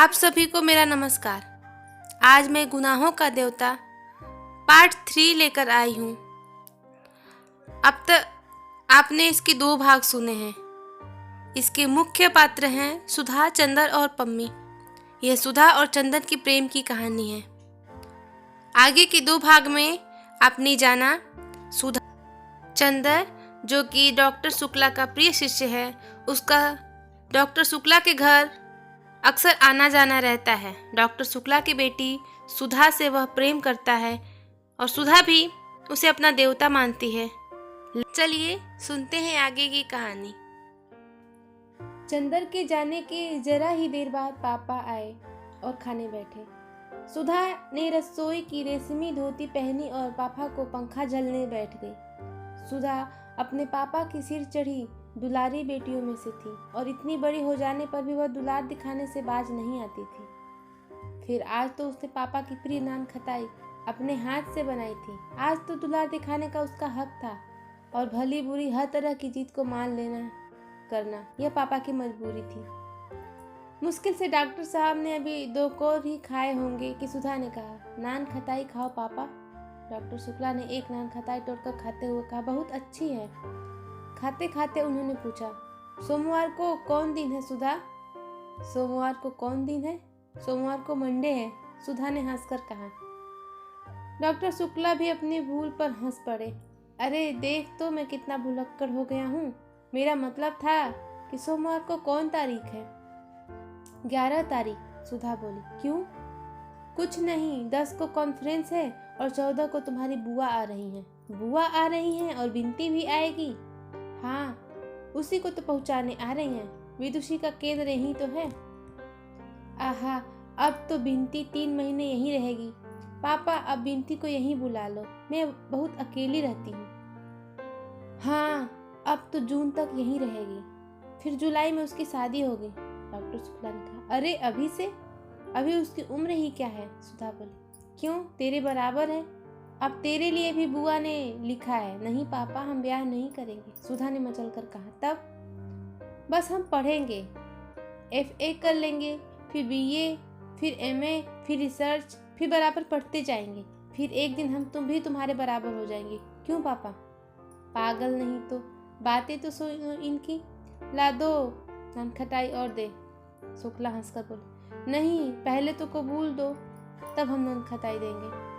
आप सभी को मेरा नमस्कार। आज मैं गुनाहों का देवता पार्ट 3 लेकर आई हूँ। अब तक आपने इसके 2 भाग सुने हैं। इसके मुख्य पात्र हैं सुधा, चंदर और पम्मी। यह सुधा और चंदर की प्रेम की कहानी है। आगे के 2 भाग में आपने जाना सुधा, चंदर जो कि डॉक्टर शुक्ला का प्रिय शिष्य है, उसका डॉक्टर शुक्ला के घर अक्सर आना जाना रहता है। डॉक्टर शुक्ला की बेटी सुधा से वह प्रेम करता है और सुधा भी उसे अपना देवता मानती है। चलिए सुनते हैं आगे की कहानी। चंदर के जाने के जरा ही देर बाद पापा आए और खाने बैठे। सुधा ने रसोई की रेशमी धोती पहनी और पापा को पंखा झलने बैठ गई। सुधा अपने पापा की सिर चढ़ी दुलारी बेटियों में से थी और इतनी बड़ी हो जाने पर भी वह दुलार दिखाने से बाज नहीं आती थी। फिर आज तो उसने पापा की प्रिय नान खटाई अपने हाथ से बनाई थी। आज तो दुलार दिखाने का उसका हक था और भली बुरी हर तरह की जीत को मान लेना करना यह पापा की मजबूरी थी। मुश्किल से डॉक्टर साहब ने अभी 2 कोर ही खाए होंगे कि सुधा ने कहा, नान खटाई खाओ पापा। डॉक्टर शुक्ला ने एक नान खटाई तोड़कर खाते हुए कहा, बहुत अच्छी है। खाते खाते उन्होंने पूछा, सोमवार को कौन दिन है सुधा? सोमवार को कौन दिन है? सोमवार को मंडे है, सुधा ने हंसकर कहा। डॉक्टर शुक्ला भी अपनी भूल पर हंस पड़े। अरे देख तो मैं कितना भुलक्कड़ हो गया हूँ। मेरा मतलब था कि सोमवार को कौन तारीख है? 11 तारीख, सुधा बोली। क्यों? कुछ नहीं, 10 को कॉन्फ्रेंस है और 14 को तुम्हारी बुआ आ रही हैं। बुआ आ रही हैं और बिनती भी आएगी? हाँ, उसी को तो पहुंचाने आ रही हैं। विदुषी का केंद्र यही तो है। आहा, अब तो बिनती 3 महीने यहीं रहेगी। पापा अब बिनती को यहीं बुला लो, मैं बहुत अकेली रहती हूँ। हाँ, अब तो जून तक यहीं रहेगी, फिर जुलाई में उसकी शादी होगी, डॉक्टर शुक्ला ने कहा। अरे अभी से? अभी उसकी उम्र ही क्या है, सुधा बोली। क्यों, तेरे बराबर है। अब तेरे लिए भी बुआ ने लिखा है। नहीं पापा, हम ब्याह नहीं करेंगे, सुधा ने मचल कर कहा। तब? बस हम पढ़ेंगे, FA कर लेंगे, फिर BA, फिर MA, फिर रिसर्च, फिर बराबर पढ़ते जाएंगे। फिर एक दिन हम तुम भी तुम्हारे बराबर हो जाएंगे। क्यों पापा? पागल नहीं तो, बातें तो सुनो इनकी। ला दो ननखटाई और दे, शुक्ला हंसकर बोले। नहीं, पहले तो कबूल दो, तब हम ननखटाई देंगे।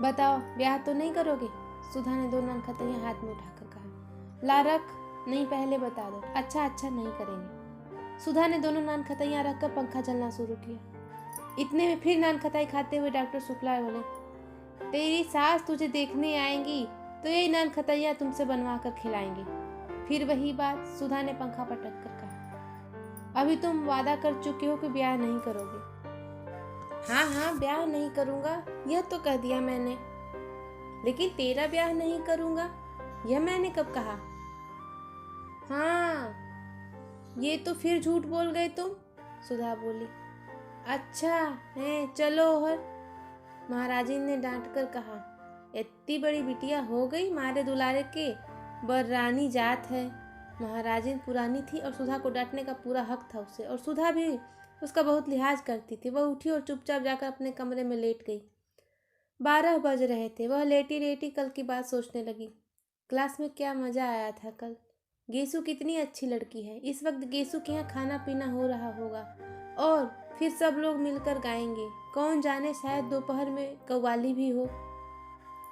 बताओ, ब्याह तो नहीं करोगे? सुधा ने 2 ननखटाइयां हाथ में उठाकर कहा। ला रख। नहीं, पहले बता दो। अच्छा, नहीं करेंगे। सुधा ने दोनों ननखटाइयां रखकर पंखा चलना शुरू किया। इतने में फिर ननखटाई खाते हुए डॉक्टर शुक्ला बोले, तेरी सास तुझे देखने आएंगी तो यही ननखटाइयां तुमसे बनवा कर खिलाएंगी। फिर वही बात, सुधा ने पंखा पटक कर कहा। अभी तुम वादा कर चुके हो कि ब्याह नहीं करोगे। हाँ, ब्याह नहीं करूंगा, यह तो कह दिया मैंने। लेकिन तेरा ब्याह नहीं करूंगा, यह मैंने कब कहा? हाँ, ये तो फिर झूठ बोल गए तुम, सुधा बोली। अच्छा है, चलो और, महाराजी ने डांट कर कहा। इतनी बड़ी बिटिया हो गई मारे दुलारे के, बररानी जात है। महाराजिन पुरानी थी और सुधा को डांटने का पूरा हक था उसे, और सुधा भी उसका बहुत लिहाज करती थी। वह उठी और चुपचाप जाकर अपने कमरे में लेट गई। 12 बज रहे थे। वह लेटी लेटी कल की बात सोचने लगी। क्लास में क्या मज़ा आया था कल। गेसु कितनी अच्छी लड़की है। इस वक्त गेसु के यहाँ खाना पीना हो रहा होगा और फिर सब लोग मिलकर गाएंगे। कौन जाने, शायद दोपहर में कव्वाली भी हो।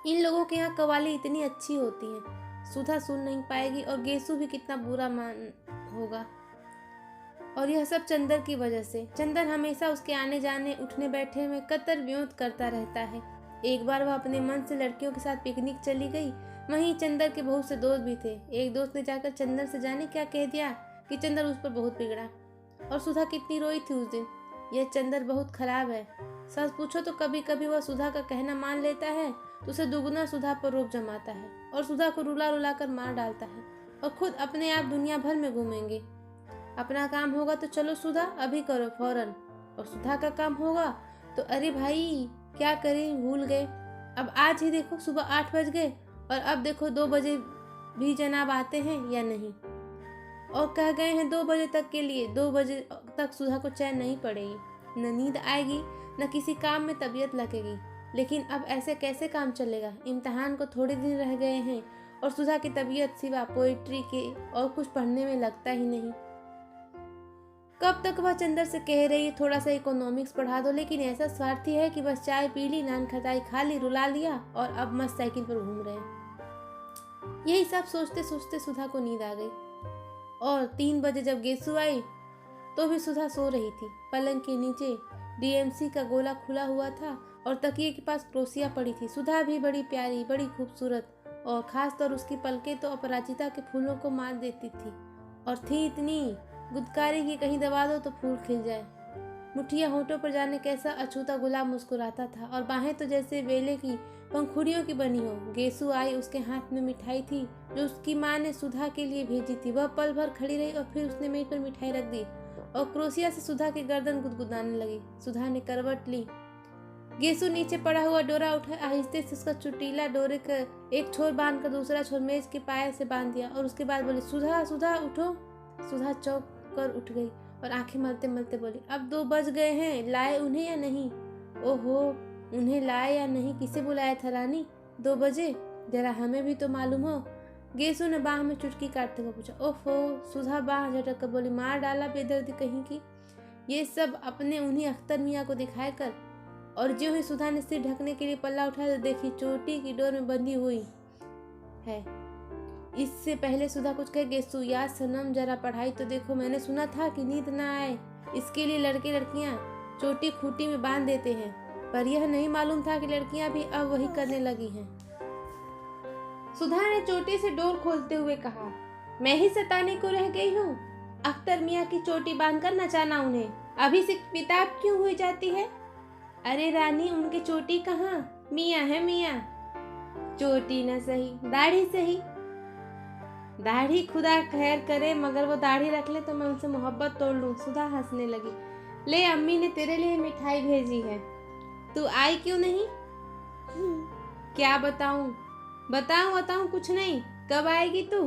इन लोगों के यहाँ कव्वाली इतनी अच्छी होती है, सुधा सुन नहीं पाएगी और गेसु भी कितना बुरा मान होगा। और यह सब चंदर की वजह से। चंदर हमेशा उसके आने जाने उठने बैठे में कतर व्योत करता रहता है। एक बार वह अपने मन से लड़कियों के साथ पिकनिक चली गई। वहीं चंदर के बहुत से दोस्त भी थे। एक दोस्त ने जाकर चंदर से जाने क्या कह दिया कि चंदर उस पर बहुत बिगड़ा। और सुधा कितनी रोई थी उस दिन। यह चंदर बहुत खराब है। सच पूछो तो कभी कभी वह सुधा का कहना मान लेता है तो उसे दुगना सुधा पर रोब जमाता है और सुधा को रुला रुला कर मार डालता है और खुद अपने आप दुनिया भर में घूमेंगे। अपना काम होगा तो चलो सुधा, अभी करो फौरन। और सुधा का काम होगा तो अरे भाई क्या करें, भूल गए। अब आज ही देखो, सुबह 8 बज गए और अब देखो 2 बजे भी जनाब आते हैं या नहीं। और कह गए हैं 2 बजे तक के लिए। 2 बजे तक सुधा को चैन नहीं पड़ेगी। न नींद आएगी, न किसी काम में तबीयत लगेगी। लेकिन अब ऐसे कैसे काम चलेगा? इम्तिहान को थोड़े दिन रह गए हैं और सुधा की तबीयत सिवा पोइट्री के और कुछ पढ़ने में लगता ही नहीं। कब तक वह चंदर से कह रही है थोड़ा सा इकोनॉमिक्स पढ़ा दो, लेकिन ऐसा स्वार्थी है कि बस चाय पी ली, नान खटाई खा ली, रुला लिया और अब मस्त साइकिल पर घूम रहे हैं। यही सब सोचते सोचते सुधा को नींद आ गई और 3 बजे जब गेसु आई तो भी सुधा सो रही थी। पलंग के नीचे डीएमसी का गोला खुला हुआ था और तकिए के पास क्रोसिया पड़ी थी। सुधा भी बड़ी प्यारी, बड़ी खूबसूरत और खासतौर उसकी पलकें तो अपराजिता के फूलों को मार देती थी और थी इतनी गुदकारी कि कहीं दबा दो तो फूल खिल जाए। मुठिया होठों पर जाने कैसा अछूता गुलाब मुस्कुराता था और बाहें तो जैसे बेले की पंखुड़ियों की बनी हो। गेसु आई, उसके हाथ में मिठाई थी जो उसकी माँ ने सुधा के लिए भेजी थी। वह पल भर खड़ी रही और फिर उसने मेज पर मिठाई रख दी और क्रोसिया से सुधा की गर्दन गुदगुदाने लगी। सुधा ने करवट ली। गेसु नीचे पड़ा हुआ डोरा उठा, आहिस्ते से उसका चुटीला डोरे का एक छोर बांध कर दूसरा छोर मेज के पाए से बांध दिया और उसके बाद बोली, सुधा सुधा उठो। सुधा चौंक कर उठ गई और आंखें मलते मलते बोली, अब 2 बज गए हैं, लाए उन्हें या नहीं? ओहो, उन्हें लाए या नहीं? किसे बुलाया था रानी? 2 बजे? जरा हमें भी तो मालूम हो। गेसु ने बाह में चुटकी काटते हुए पूछा। ओहो, सुधा बाह झटक कर बोली, मार डाला बेदर्दी कहीं की। ये सब अपने उन्हीं अख्तर मियाँ को दिखाए कर। और जो ही सुधा ने सिर ढकने के लिए पल्ला उठाया तो देखी चोटी की डोर में बंधी हुई है। इससे पहले सुधा कुछ कहे, गेसु, यार सनम जरा पढ़ाई तो देखो, मैंने सुना था कि नींद ना आए इसके लिए लड़के लड़कियां चोटी खूंटी में बांध देते हैं, पर यह नहीं मालूम था कि लड़कियां भी अब वही करने लगी हैं। सुधा ने चोटी से डोर खोलते हुए कहा, मैं ही सताने को रह गई हूँ? अख्तर मियाँ की चोटी बांध कर नचाना उन्हें, अभी से किताब क्यों हुई जाती है? अरे रानी, उनकी चोटी कहाँ? मियाँ है मियाँ। चोटी न सही, दाढ़ी सही। दाढ़ी खुदा खैर करे, मगर वो दाढ़ी रख ले तो मैं उनसे मोहब्बत तोड़ लूं। सुधा हंसने लगी। ले, अम्मी ने तेरे लिए मिठाई भेजी है, तू आई क्यों नहीं? क्या बताऊं? बताऊं कुछ नहीं, कब आएगी तू?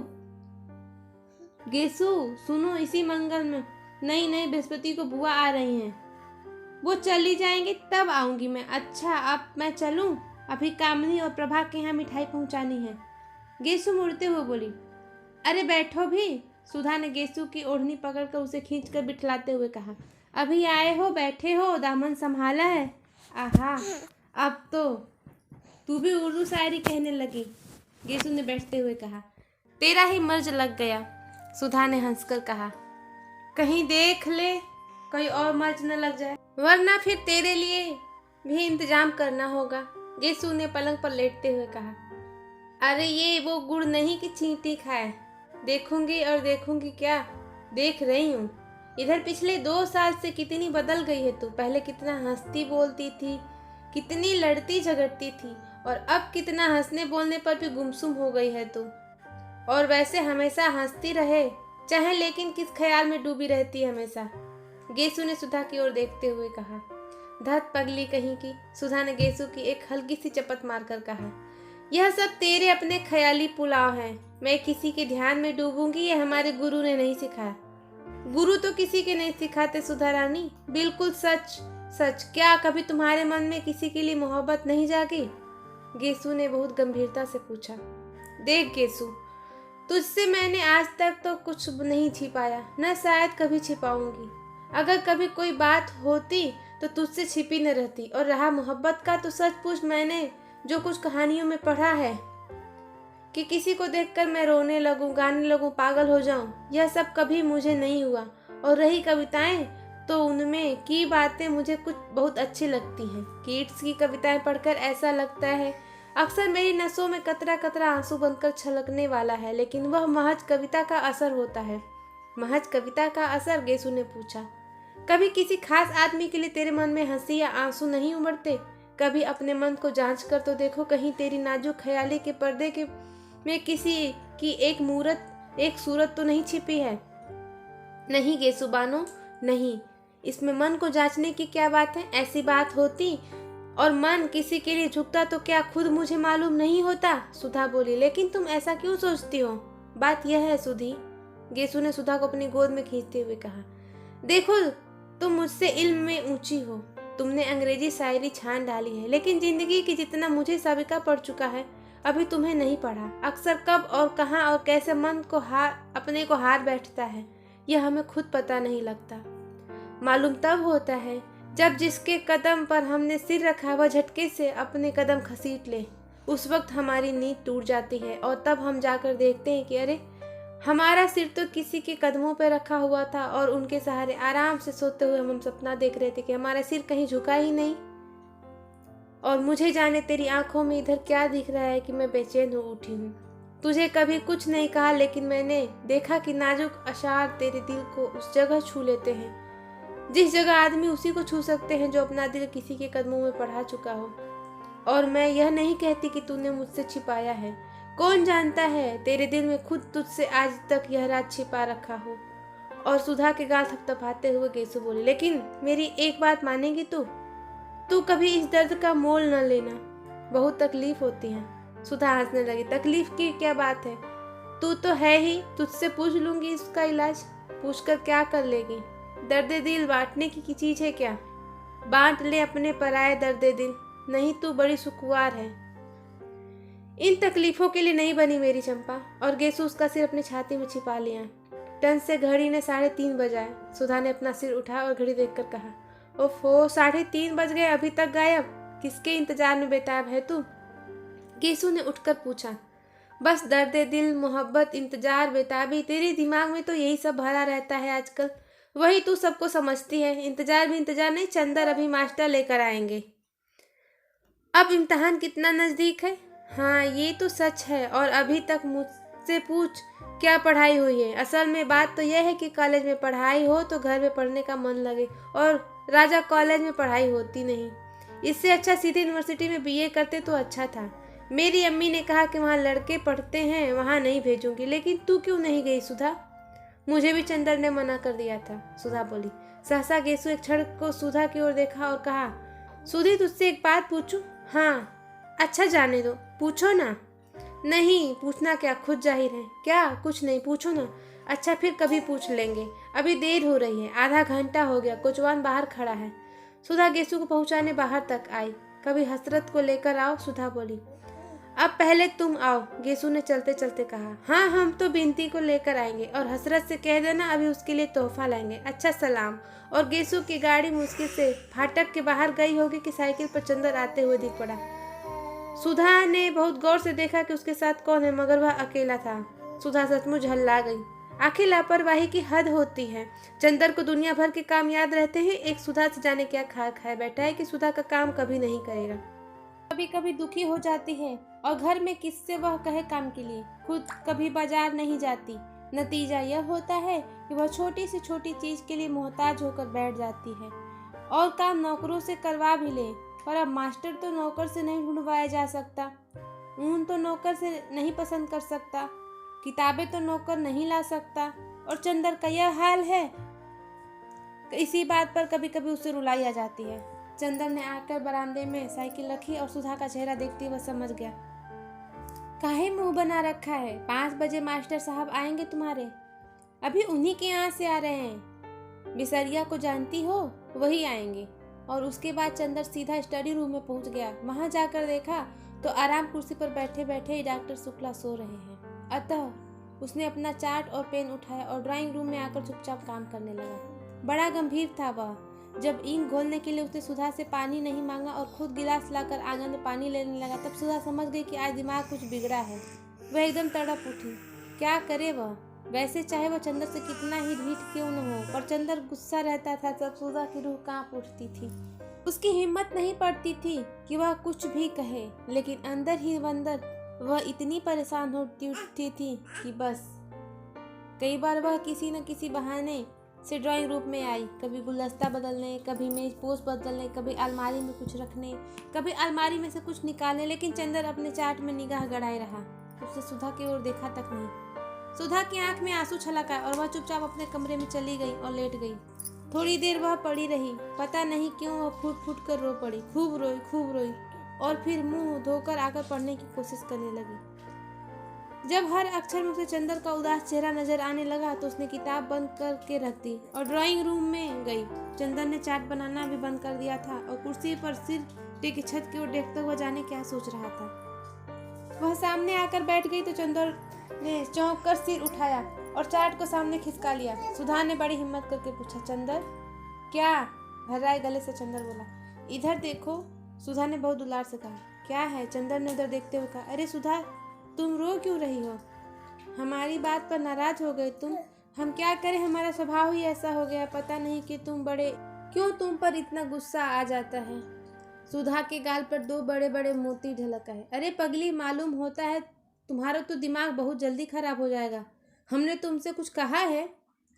गेसु सुनो, इसी मंगल में। नहीं, बृहस्पति को बुआ आ रही हैं, वो चली जाएंगी तब आऊंगी मैं। अच्छा, अब मैं चलूं? अभी कामनी और प्रभा के यहाँ मिठाई पहुंचानी है। गेसु मुड़ते हुए बोली। अरे बैठो भी। सुधा ने गेसु की ओढ़नी पकड़कर उसे खींचकर बिठलाते हुए कहा, अभी आए हो, बैठे हो, दामन संभाला है। आहा, अब तो तू भी उर्दू शायरी कहने लगी। गेसु ने बैठते हुए कहा, तेरा ही मर्ज लग गया। सुधा ने हंसकर कहा, कहीं देख ले कोई और मर्ज न लग जाए, वरना फिर तेरे लिए भी इंतजाम करना होगा। गेसु ने पलंग पर लेटते हुए कहा, अरे ये वो गुड़ नहीं कि चींटी खाए। देखूंगी और देखूंगी क्या, देख रही हूँ। इधर पिछले 2 साल से कितनी बदल गई है तू। पहले कितना हंसती बोलती थी, कितनी लड़ती झगड़ती थी, और अब कितना हंसने बोलने पर भी गुमसुम हो गई है तू। और वैसे हमेशा हंसती रहे चाहे, लेकिन किस ख्याल में डूबी रहती है हमेशा। गेसु ने सुधा की ओर देखते हुए कहा। धत पगली कहीं की। सुधा ने गेसु की एक हल्की सी चपत मारकर कहा, यह सब तेरे अपने ख्याली पुलाव हैं। मैं किसी के ध्यान में डूबूंगी, ये हमारे गुरु ने नहीं सिखाया। गुरु तो किसी के नहीं सिखाते सुधा रानी। बिल्कुल सच सच। क्या कभी तुम्हारे मन में किसी के लिए मोहब्बत नहीं जागी? गेसु ने बहुत गंभीरता से पूछा। देख गेसु, तुझसे मैंने आज तक तो कुछ नहीं छिपाया, न शायद कभी छिपाऊंगी। अगर कभी कोई बात होती तो तुझसे छिपी न रहती। और रहा मोहब्बत का, तो सच पूछ, मैंने जो कुछ कहानियों में पढ़ा है कि किसी को देखकर मैं रोने लगूं, गाने लगूं, पागल हो जाऊं, यह सब कभी मुझे नहीं हुआ। और रही कविताएं, तो उनमें की बातें मुझे कुछ बहुत अच्छी लगती हैं। कीट्स की कविताएं पढ़कर ऐसा लगता है अक्सर मेरी नसों में कतरा कतरा आंसू बनकर छलकने वाला है, लेकिन वह महज कविता का असर होता है। महज कविता का असर? गेसु ने पूछा। कभी किसी खास आदमी के लिए तेरे मन में हंसी या आंसू नहीं उमड़ते? कभी अपने मन को जांच कर तो देखो, कहीं तेरी नाजुक ख्याली के पर्दे के में किसी की एक सूरत तो नहीं छिपी है? नहीं गेसु बानो, नहीं। इसमें मन को जांचने की क्या बात है? ऐसी बात होती और मन किसी के लिए झुकता तो क्या खुद मुझे मालूम नहीं होता? सुधा बोली। लेकिन तुम ऐसा क्यों सोचती हो? बात यह है सुधी, गेसु ने सुधा को अपनी गोद में खींचते हुए कहा। देखो, तुम मुझसे इल्म में ऊंची हो, तुमने अंग्रेजी शायरी छान डाली है, लेकिन जिंदगी की जितना मुझे सबिका पड़ चुका है अभी तुम्हें नहीं पढ़ा। अक्सर कब और कहाँ और कैसे मन को अपने को हार बैठता है यह हमें खुद पता नहीं लगता। मालूम तब होता है जब जिसके कदम पर हमने सिर रखा वह झटके से अपने कदम घसीट ले। उस वक्त हमारी नींद टूट जाती है और तब हम जाकर देखते हैं कि अरे हमारा सिर तो किसी के कदमों पर रखा हुआ था और उनके सहारे आराम से सोते हुए हम सपना देख रहे थे कि हमारा सिर कहीं झुका ही नहीं। और मुझे जाने तेरी आंखों में इधर क्या दिख रहा है कि मैं बेचैन हो उठी हूँ। तुझे कभी कुछ नहीं कहा, लेकिन मैंने देखा कि नाजुक अशार तेरे दिल को उस जगह छू लेते हैं जिस जगह आदमी उसी को छू सकते हैं जो अपना दिल किसी के कदमों में पढ़ा चुका हो। और मैं यह नहीं कहती कि तूने मुझसे छिपाया है, कौन जानता है तेरे दिल में खुद तुझसे आज तक यह राज छिपा रखा हो। और सुधा के गाल थपथपाते हुए गेसु बोली, लेकिन मेरी एक बात मानेगी तू कभी इस दर्द का मोल न लेना, बहुत तकलीफ होती है। सुधा हंसने लगी, तकलीफ की क्या बात है, तू तो है ही, तुझसे पूछ लूंगी इसका इलाज। पूछकर क्या कर लेगी, दर्द दिल बांटने की चीज है क्या, बांट ले अपने पराए दर्द दिल, नहीं तू बड़ी सुकुवार है। इन तकलीफों के लिए नहीं बनी मेरी चंपा। और गेसु उसका सिर अपनी छाती में छिपा लिया। टन से घड़ी ने 3:30 बजाए। सुधा ने अपना सिर उठाया और घड़ी देखकर कहा, ओफो 3:30 बज गए, अभी तक गायब, किसके इंतजार में बेताब है तू। गेसु ने उठकर पूछा, बस दर्द दिल, मोहब्बत, इंतजार, बेताबी, तेरे दिमाग में तो यही सब भरा रहता है आजकल। वही तू सबको समझती है। इंतजार भी इंतजार नहीं, चंदर अभी मास्टर लेकर आएंगे। अब इम्तिहान कितना नजदीक है। हाँ ये तो सच है। और अभी तक मुझसे पूछ क्या पढ़ाई हुई है। असल में बात तो यह है कि कॉलेज में पढ़ाई हो तो घर में पढ़ने का मन लगे, और राजा कॉलेज में पढ़ाई होती नहीं। इससे अच्छा सीधे यूनिवर्सिटी में बीए करते तो अच्छा था। मेरी अम्मी ने कहा कि वहाँ लड़के पढ़ते हैं, वहाँ नहीं भेजूंगी, लेकिन तू क्यों नहीं गई सुधा। मुझे भी चंदर ने मना कर दिया था, सुधा बोली। सहसा गेसु एक क्षण को सुधा की ओर देखा और कहा, सुधी तुझसे एक बात पूछूं। हाँ अच्छा जाने दो, पूछो ना। नहीं पूछना क्या, खुद जाहिर है। क्या, कुछ नहीं, पूछो ना। अच्छा फिर कभी पूछ लेंगे, अभी देर हो रही है, आधा घंटा हो गया, कोचवान बाहर खड़ा है। सुधा गेसु को पहुंचाने बाहर तक आई। कभी हसरत को लेकर आओ, सुधा बोली। अब पहले तुम आओ, गेसु ने चलते चलते कहा। हाँ हम तो बिनती को लेकर आएंगे, और हसरत से कह देना अभी उसके लिए तोहफा लाएंगे। अच्छा सलाम। और गेसु की गाड़ी मुश्किल से फाटक के बाहर गई होगी कि साइकिल पर चंदर आते हुए दिख पड़ा। सुधा ने बहुत गौर से देखा कि उसके साथ कौन है, मगर वह अकेला था। सुधा सचमुच हल्ला गई। आखिर लापरवाही की हद होती है। चंदर को दुनिया भर के काम याद रहते हैं, एक सुधा से जाने क्या खा खाए बैठा है कि सुधा का काम कभी नहीं करेगा। कभी कभी दुखी हो जाती है और घर में किससे वह कहे काम के लिए। खुद कभी बाजार नहीं जाती। नतीजा यह होता है कि वह छोटी से छोटी चीज के लिए मोहताज होकर बैठ जाती है, और काम नौकरों से करवा भी ले। पर अब मास्टर तो नौकर से नहीं ढूंढवाया जा सकता, ऊन तो नौकर से नहीं पसंद कर सकता, किताबें तो नौकर नहीं ला सकता, और चंदर का यह हाल है। इसी बात पर कभी कभी उसे रुलाई आ जाती है। चंदर ने आकर बरामदे में साइकिल रखी और सुधा का चेहरा देखते वह समझ गया। काहे मुंह बना रखा है, 5 बजे मास्टर साहब आएंगे तुम्हारे, अभी उन्हीं के यहाँ से आ रहे हैं। बिसरिया को जानती हो, वही आएंगे। और उसके बाद चंदर सीधा स्टडी रूम में पहुंच गया। वहां जाकर देखा तो आराम कुर्सी पर बैठे बैठे ही डॉक्टर शुक्ला सो रहे हैं। अतः उसने अपना चार्ट और पेन उठाया और ड्राइंग रूम में आकर चुपचाप काम करने लगा। बड़ा गंभीर था वह। जब इंक घोलने के लिए उसने सुधा से पानी नहीं मांगा और खुद गिलास लाकर आंगन में पानी लेने लगा, तब सुधा समझ गई कि आज दिमाग कुछ बिगड़ा है। वह एकदम तड़प उठी। क्या करे वह। वैसे चाहे वह चंदर से कितना ही ढीठ क्यों न हो, पर चंदर गुस्सा रहता था तब सुधा की रूह कांप उठती थी। उसकी हिम्मत नहीं पड़ती थी कि वह कुछ भी कहे, लेकिन अंदर ही अंदर वह इतनी परेशान होती उठती थी कि बस। कई बार वह किसी न किसी बहाने से ड्राइंग रूम में आई, कभी गुलदस्ता बदलने, कभी मेज पोस्ट बदलने, कभी अलमारी में कुछ रखने, कभी अलमारी में से कुछ निकालने, लेकिन चंदर अपने चार्ट में निगाह गड़ाए रहा। उसने सुधा की ओर देखा तक नहीं। सुधा की आंख में आंसू छलका और वह चुपचाप अपने कमरे में चली गई और लेट गई। थोड़ी देर वह पड़ी रही। पता नहीं क्यों वह फूट फूट कर रो पड़ी। खूब रोई और फिर मुंह धोकर आकर पढ़ने की कोशिश करने लगी। जब हर अक्षर में उसे चंदर का उदास चेहरा नजर आने लगा तो उसने किताब बंद करके रख दी और ड्राइंग रूम में गई। चंदर ने चाट बनाना भी बंद कर दिया था और कुर्सी पर सिर टेके छत की ओर देखते हुए जाने क्या सोच रहा था। वह सामने आकर बैठ गई तो चंदर ने चौंक कर सिर उठाया और चाट को सामने खिसका लिया। सुधा ने बड़ी हिम्मत करके पूछा, चंदर क्या? भर्राए गले से चंदर बोला, इधर देखो। सुधा ने बहुत दुलार से कहा, क्या है? चंदर ने उधर देखते हुए कहा, अरे सुधा, तुम रो क्यों रही हो? हमारी बात पर नाराज हो गए तुम? हम क्या करें, हमारा स्वभाव ही ऐसा हो गया। पता नहीं कि क्यों तुम पर इतना गुस्सा आ जाता है। सुधा के गाल पर 2 बड़े बड़े मोती ढलक आए। अरे पगली, मालूम होता है तुम्हारा तो दिमाग बहुत जल्दी खराब हो जाएगा। हमने तुमसे कुछ कहा है?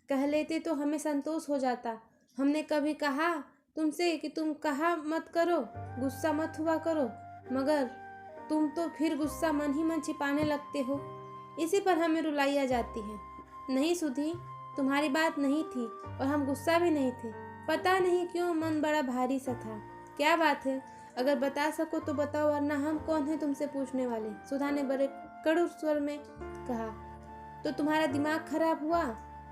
कह लेते तो हमें संतोष हो जाता। हमने कभी कहा तुमसे कि तुम कहा मत करो, गुस्सा मत हुआ करो, मगर तुम तो फिर गुस्सा मन ही मन छिपाने लगते हो। इसी पर हमें रुलाई आ जाती है। नहीं सुधी, तुम्हारी बात नहीं थी और हम गुस्सा भी नहीं थे। पता नहीं क्यों मन बड़ा भारी सा था। क्या बात है? अगर बता सको तो बताओ, वरना हम कौन है तुमसे पूछने वाले। सुधा ने बड़े कड़ू स्वर में कहा। तो तुम्हारा दिमाग खराब हुआ?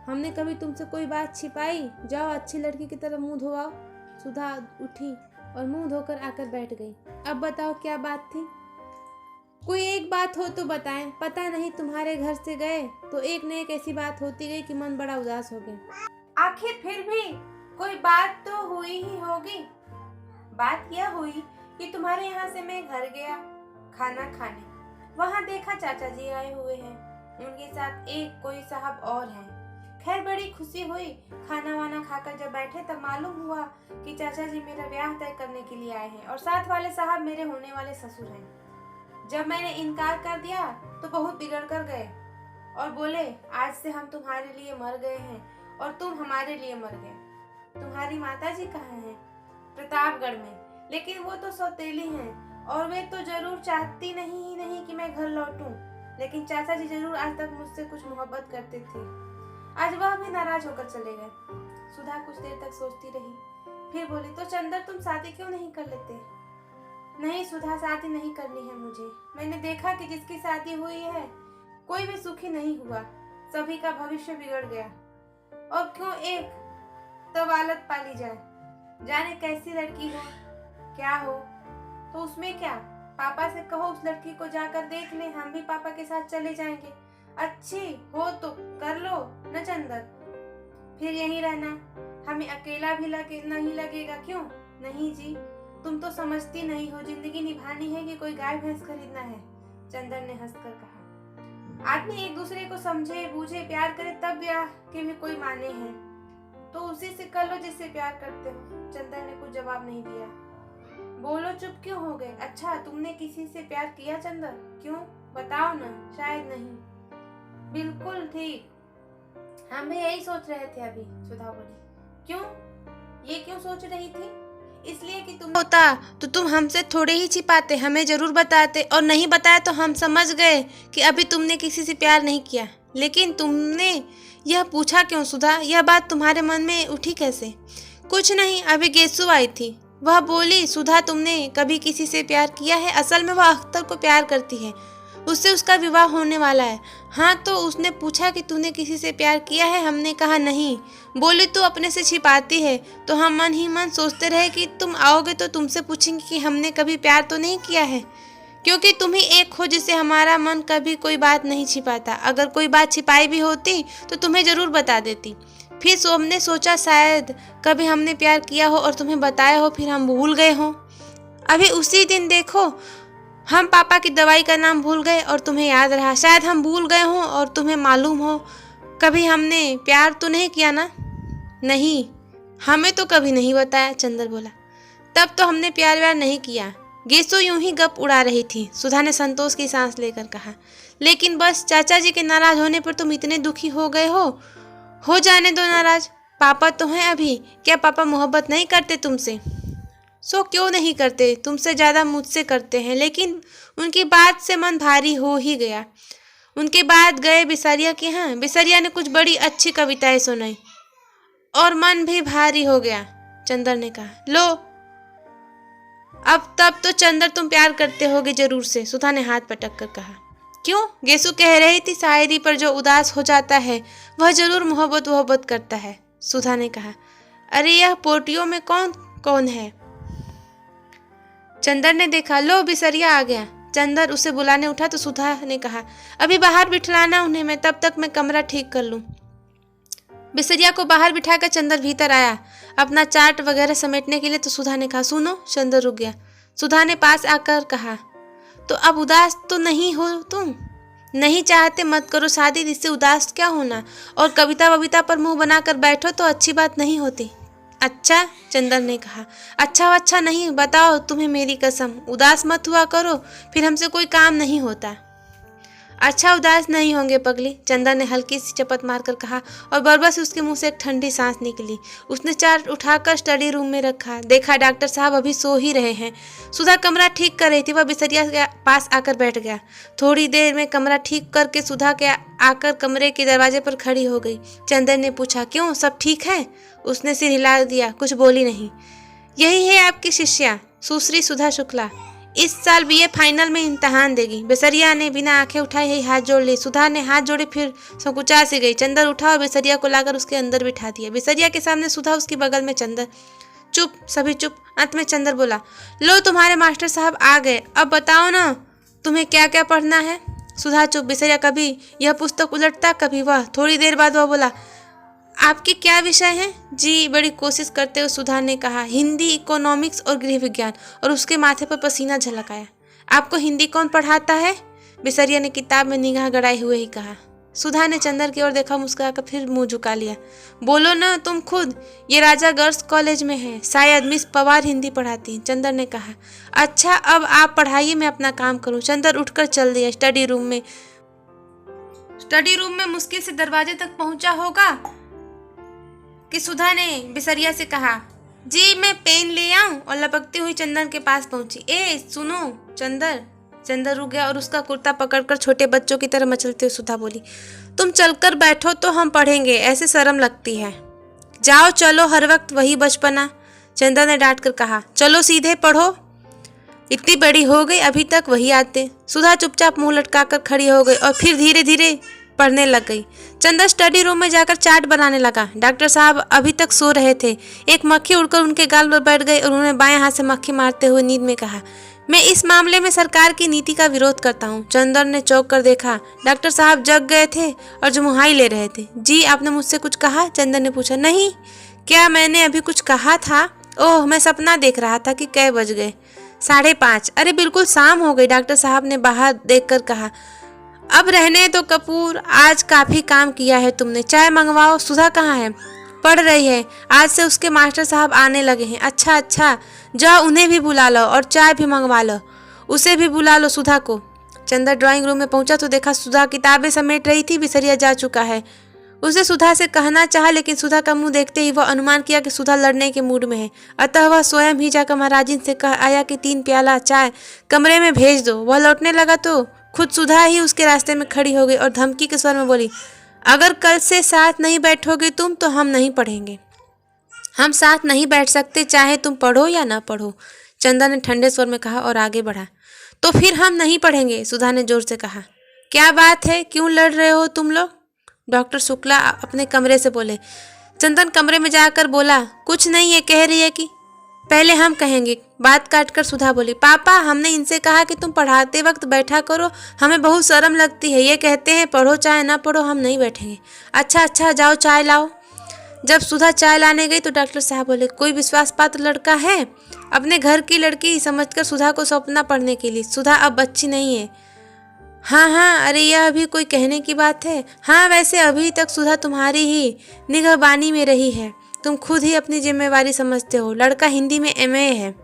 हमने कभी तुमसे कोई बात छिपाई? जाओ अच्छी लड़की की तरह मुंह धोआओ। सुधा उठी और मुंह धोकर आकर बैठ गई। अब बताओ क्या बात थी? कोई एक बात हो तो बताएं। पता नहीं तुम्हारे घर से गए तो एक न एक ऐसी बात होती गई कि मन बड़ा उदास हो गया। आखिर फिर भी कोई बात तो हुई ही होगी। बात यह हुई कि तुम्हारे यहाँ से मैं घर गया खाना खाने। वहाँ देखा चाचा जी आए हुए हैं, उनके साथ एक कोई साहब और हैं। खैर बड़ी खुशी हुई। खाना वाना खाकर जब बैठे तब मालूम हुआ कि चाचा जी मेरा ब्याह तय करने के लिए आए हैं और साथ वाले साहब मेरे होने वाले ससुर हैं। जब मैंने इनकार कर दिया तो बहुत बिगड़ कर गए और बोले, आज से हम तुम्हारे लिए मर गए हैं और तुम हमारे लिए मर गए। तुम्हारी माता जी कहाँ हैं? प्रतापगढ़ में। लेकिन वो तो सौतेली हैं और वे तो जरूर चाहती नहीं कि मैं घर लौटूं। लेकिन चाचा जी जरूर आज तक मुझसे कुछ मोहब्बत करते थे। आज वह भी नाराज होकर चले गए। सुधा कुछ देर तक सोचती रही, फिर बोली, तो चंदर तुम शादी क्यों नहीं कर लेते? नहीं सुधा, शादी नहीं करनी है मुझे। मैंने देखा कि जिसकी शादी हुई है कोई भी सुखी नहीं हुआ, सभी का भविष्य बिगड़ गया। और क्यों एक तवालत पाली जाए, जाने कैसी लड़की हो क्या हो। तो उसमें क्या, पापा से कहो उस लड़की को जाकर देख ले, हम भी पापा के साथ चले जाएंगे। अच्छी हो तो कर लो न चंदर, फिर यहीं रहना, हमें अकेला भी नहीं लगेगा। क्यों? नहीं जी, तुम तो समझती नहीं हो, जिंदगी निभानी है कि कोई गाय भैंस खरीदना है। चंदर ने हंसकर कहा, आदमी एक दूसरे को समझे बूझे प्यार करे तब ब्याह के भी कोई माने हैं। तो उसी से कर लो जिससे प्यार करते हो। चंदर ने कुछ जवाब नहीं दिया। बोलो, चुप क्यों हो गए? अच्छा, तुमने किसी से प्यार किया चंदर? क्यों, बताओ ना। शायद नहीं। बिल्कुल ठीक, हम भी यही सोच रहे थे अभी। सुधा बोली। क्यों? ये क्यों सोच रही थी? इसलिए कि तुम होता तो तुम हमसे थोड़े ही छिपाते, हमें जरूर बताते, और नहीं बताया तो हम समझ गए कि अभी तुमने किसी से प्यार नहीं किया। लेकिन तुमने यह पूछा क्यों सुधा? यह बात तुम्हारे मन में उठी कैसे? कुछ नहीं, अभी गेसु आई थी, वह बोली, सुधा तुमने कभी किसी से प्यार किया है? असल में वह अख्तर को प्यार करती है, उससे उसका विवाह होने वाला है। हाँ, तो उसने पूछा कि तूने किसी से प्यार किया है? हमने कहा नहीं। बोली तू अपने से छिपाती है। तो हम मन ही मन सोचते रहे कि तुम आओगे तो तुमसे पूछेंगे कि हमने कभी प्यार तो नहीं किया है, क्योंकि तुम ही एक हो जिससे हमारा मन कभी कोई बात नहीं छिपाता। अगर कोई बात छिपाई भी होती तो तुम्हें जरूर बता देती। फिर हमने सोचा शायद कभी हमने प्यार किया हो और तुम्हें बताया हो, फिर हम भूल गए हो। अभी उसी दिन देखो, हम पापा की दवाई का नाम भूल गए और तुम्हें याद रहा। शायद हम भूल गए हों और तुम्हें मालूम हो कभी हमने प्यार तो नहीं किया ना? नहीं, हमें तो कभी नहीं बताया। चंदर बोला, तब तो हमने प्यार व्यार नहीं किया। गेसो यूं ही गप उड़ा रही थी। सुधा ने संतोष की सांस लेकर कहा, लेकिन बस चाचा जी के नाराज होने पर तुम इतने दुखी हो गए हो जाने दो नाराज। पापा तो हैं अभी। क्या पापा मोहब्बत नहीं करते तुमसे? सो क्यों नहीं करते, तुमसे ज़्यादा मुझसे करते हैं। लेकिन उनकी बात से मन भारी हो ही गया। उनके बाद गए बिसरिया के यहाँ। बिसरिया ने कुछ बड़ी अच्छी कविताएं सुनाई और मन भी भारी हो गया। चंदर ने कहा, लो अब तब तो चंदर तुम प्यार करते होगे जरूर से। सुधा ने हाथ पटक कर कहा, क्यों? गेसु कह रही थी शायरी पर जो उदास हो जाता है वह जरूर मोहब्बत वोहब्बत करता है। सुधा ने कहा, अरे यह पोटियों में कौन कौन है? चंदर ने देखा, लो बिसरिया आ गया। चंदर उसे बुलाने उठा तो सुधा ने कहा, अभी बाहर बिठलाना उन्हें, मैं तब तक मैं कमरा ठीक कर लूं। बिसरिया को बाहर बिठाकर चंदर भीतर आया अपना चाट वगैरह समेटने के लिए। तो सुधा ने कहा, सुनो। चंदर रुक गया। सुधा ने पास आकर कहा, तो अब उदास तो नहीं हो तुम? नहीं चाहते मत करो शादी, इससे उदास क्या होना, और कविता वविता पर मुंह बनाकर बैठो तो अच्छी बात नहीं होती। अच्छा, चंदर ने कहा, अच्छा नहीं, बताओ तुम्हें मेरी कसम, उदास मत हुआ करो, फिर हमसे कोई काम नहीं होता। अच्छा, उदास नहीं होंगे पगली, चंदर ने हल्की सी चपत मारकर कहा, और बरबस से उसके मुंह से एक ठंडी सांस निकली। उसने चाट उठाकर स्टडी रूम में रखा। देखा डॉक्टर साहब अभी सो ही रहे हैं। सुधा कमरा ठीक कर रही थी, वह बिसरिया के पास आकर बैठ गया। थोड़ी देर में कमरा ठीक करके सुधा के आकर कमरे के दरवाजे पर खड़ी हो गई। चंदर ने पूछा, क्यों, सब ठीक है? उसने सिर हिला दिया, कुछ बोली नहीं। यही है आपकी शिष्या सुश्री सुधा शुक्ला, इस साल बीए फाइनल में इम्तहान देगी। बिसरिया ने बिना आंखें उठाए ही हाथ जोड़ ली। सुधा ने हाथ जोड़े, फिर संकुचा सी गई। चंदर उठा और बिसरिया को लाकर उसके अंदर बिठा दिया। बिसरिया के सामने सुधा, उसकी बगल में चंदर। चुप, सभी चुप। अंत में चंदर बोला, लो तुम्हारे मास्टर साहब आ गए, अब बताओ ना तुम्हें क्या क्या पढ़ना है। सुधा चुप। बिसरिया कभी यह पुस्तक उलटता, कभी वह। थोड़ी देर बाद वह बोला, आपके क्या विषय हैं? जी, बड़ी कोशिश करते हुए सुधा ने कहा, हिंदी, इकोनॉमिक्स और गृह विज्ञान। और उसके माथे पर पसीना झलक आया। आपको हिंदी कौन पढ़ाता है? बिसरिया ने किताब में निगाह गड़ाए हुए ही कहा। सुधा ने चंदर की ओर देखा, मुस्कुराकर फिर मुंह झुका लिया। बोलो ना तुम खुद, ये राजा गर्ल्स कॉलेज में है, शायद मिस पवार हिंदी पढ़ाती हैं। चंदर ने कहा, अच्छा अब आप पढ़ाइए, मैं अपना काम करूं। चंदर उठकर चल दिया। स्टडी रूम में मुश्किल से दरवाजे तक पहुंचा होगा कि सुधा ने बिसरिया से कहा, जी मैं पेन ले आऊं, और लपकती हुई चंदर के पास पहुंची। ए सुनो चंदर। चंदर रुक गया और उसका कुर्ता पकड़कर छोटे बच्चों की तरह मचलते हुए सुधा बोली, तुम चलकर बैठो तो हम पढ़ेंगे, ऐसे शर्म लगती है। जाओ चलो, हर वक्त वही बचपना। चंदर ने डांट कर कहा, चलो सीधे पढ़ो, इतनी बड़ी हो गई अभी तक वही आते। सुधा चुपचाप मुंह लटकाकर खड़ी हो गई और फिर धीरे धीरे पढ़ने लग गई। चंदर स्टडी रूम में जाकर चार्ट बनाने लगा। डॉक्टर साहब अभी तक सो रहे थे। एक मक्खी उड़कर उनके गाल पर बैठ गई और उन्होंने बाएं हाथ से मक्खी मारते हुए नींद में कहा, मैं इस मामले में सरकार की नीति का विरोध करता हूँ। चंदर ने चौंक कर देखा। डॉक्टर साहब जग गए थे और जुमुहाई ले रहे थे। जी आपने मुझसे कुछ कहा? चंदर ने पूछा। नहीं, क्या मैंने अभी कुछ कहा था? ओह, मैं सपना देख रहा था कि कै बज गए। 5:30। अरे बिल्कुल शाम हो गई। डॉक्टर साहब ने बाहर देखकर कहा, अब रहने तो कपूर, आज काफी काम किया है तुमने, चाय मंगवाओ। सुधा कहाँ है? पढ़ रही है, आज से उसके मास्टर साहब आने लगे हैं। अच्छा, जाओ उन्हें भी बुला लो और चाय भी मंगवा लो, उसे भी बुला लो सुधा को। चंदर ड्राइंग रूम में पहुंचा तो देखा सुधा किताबें समेट रही थी। बिसरिया जा चुका है। उसे सुधा से कहना चाहा, लेकिन सुधा का मुंह देखते ही वह अनुमान किया कि सुधा लड़ने के मूड में है। अतः वह स्वयं ही जाकर महाराजिन से कह आया कि 3 प्याला चाय कमरे में भेज दो। वह लौटने लगा तो खुद सुधा ही उसके रास्ते में खड़ी हो गई और धमकी के स्वर में बोली, अगर कल से साथ नहीं बैठोगे तुम तो हम नहीं पढ़ेंगे। हम साथ नहीं बैठ सकते, चाहे तुम पढ़ो या ना पढ़ो, चंदा ने ठंडे स्वर में कहा और आगे बढ़ा। तो फिर हम नहीं पढ़ेंगे, सुधा ने जोर से कहा। क्या बात है, क्यों लड़ रहे हो तुम लोग? डॉक्टर शुक्ला अपने कमरे से बोले। चंदन कमरे में जाकर बोला, कुछ नहीं, ये कह रही है कि पहले हम कहेंगे। बात काटकर सुधा बोली, पापा हमने इनसे कहा कि तुम पढ़ाते वक्त बैठा करो, हमें बहुत शर्म लगती है। ये कहते हैं पढ़ो चाहे ना पढ़ो, हम नहीं बैठेंगे। अच्छा जाओ चाय लाओ। जब सुधा चाय लाने गई तो डॉक्टर साहब बोले, कोई विश्वास पात्र लड़का है? अपने घर की लड़की समझकर सुधा को सौंपना पढ़ने के लिए। सुधा अब बच्ची नहीं है। हाँ, अरे यह अभी कोई कहने की बात है? हाँ, वैसे अभी तक सुधा तुम्हारी ही निगहबानी में रही है, तुम खुद ही अपनी जिम्मेवारी समझते हो। लड़का हिंदी में MA है।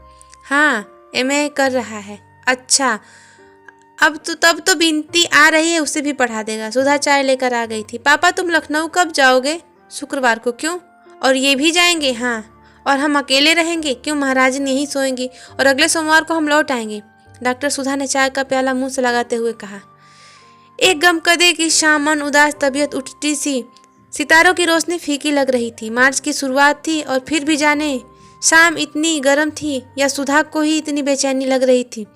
हाँ, MA कर रहा है। अच्छा, तब तो बिनती आ रही है, उसे भी पढ़ा देगा। सुधा चाय लेकर आ गई थी। पापा तुम लखनऊ कब जाओगे? शुक्रवार को। क्यों? और ये भी जाएंगे? हाँ। और हम अकेले रहेंगे? क्यों, महाराजन यहीं सोएंगी और अगले सोमवार को हम लौट आएंगे। डॉक्टर सुधा ने चाय का प्याला मुंह से लगाते हुए कहा। एक गमकदे की शामन उदास तबीयत उठती सी, सितारों की रोशनी फीकी लग रही थी। मार्च की शुरुआत थी और फिर भी जाने शाम इतनी गर्म थी या सुधा को ही इतनी बेचैनी लग रही थी।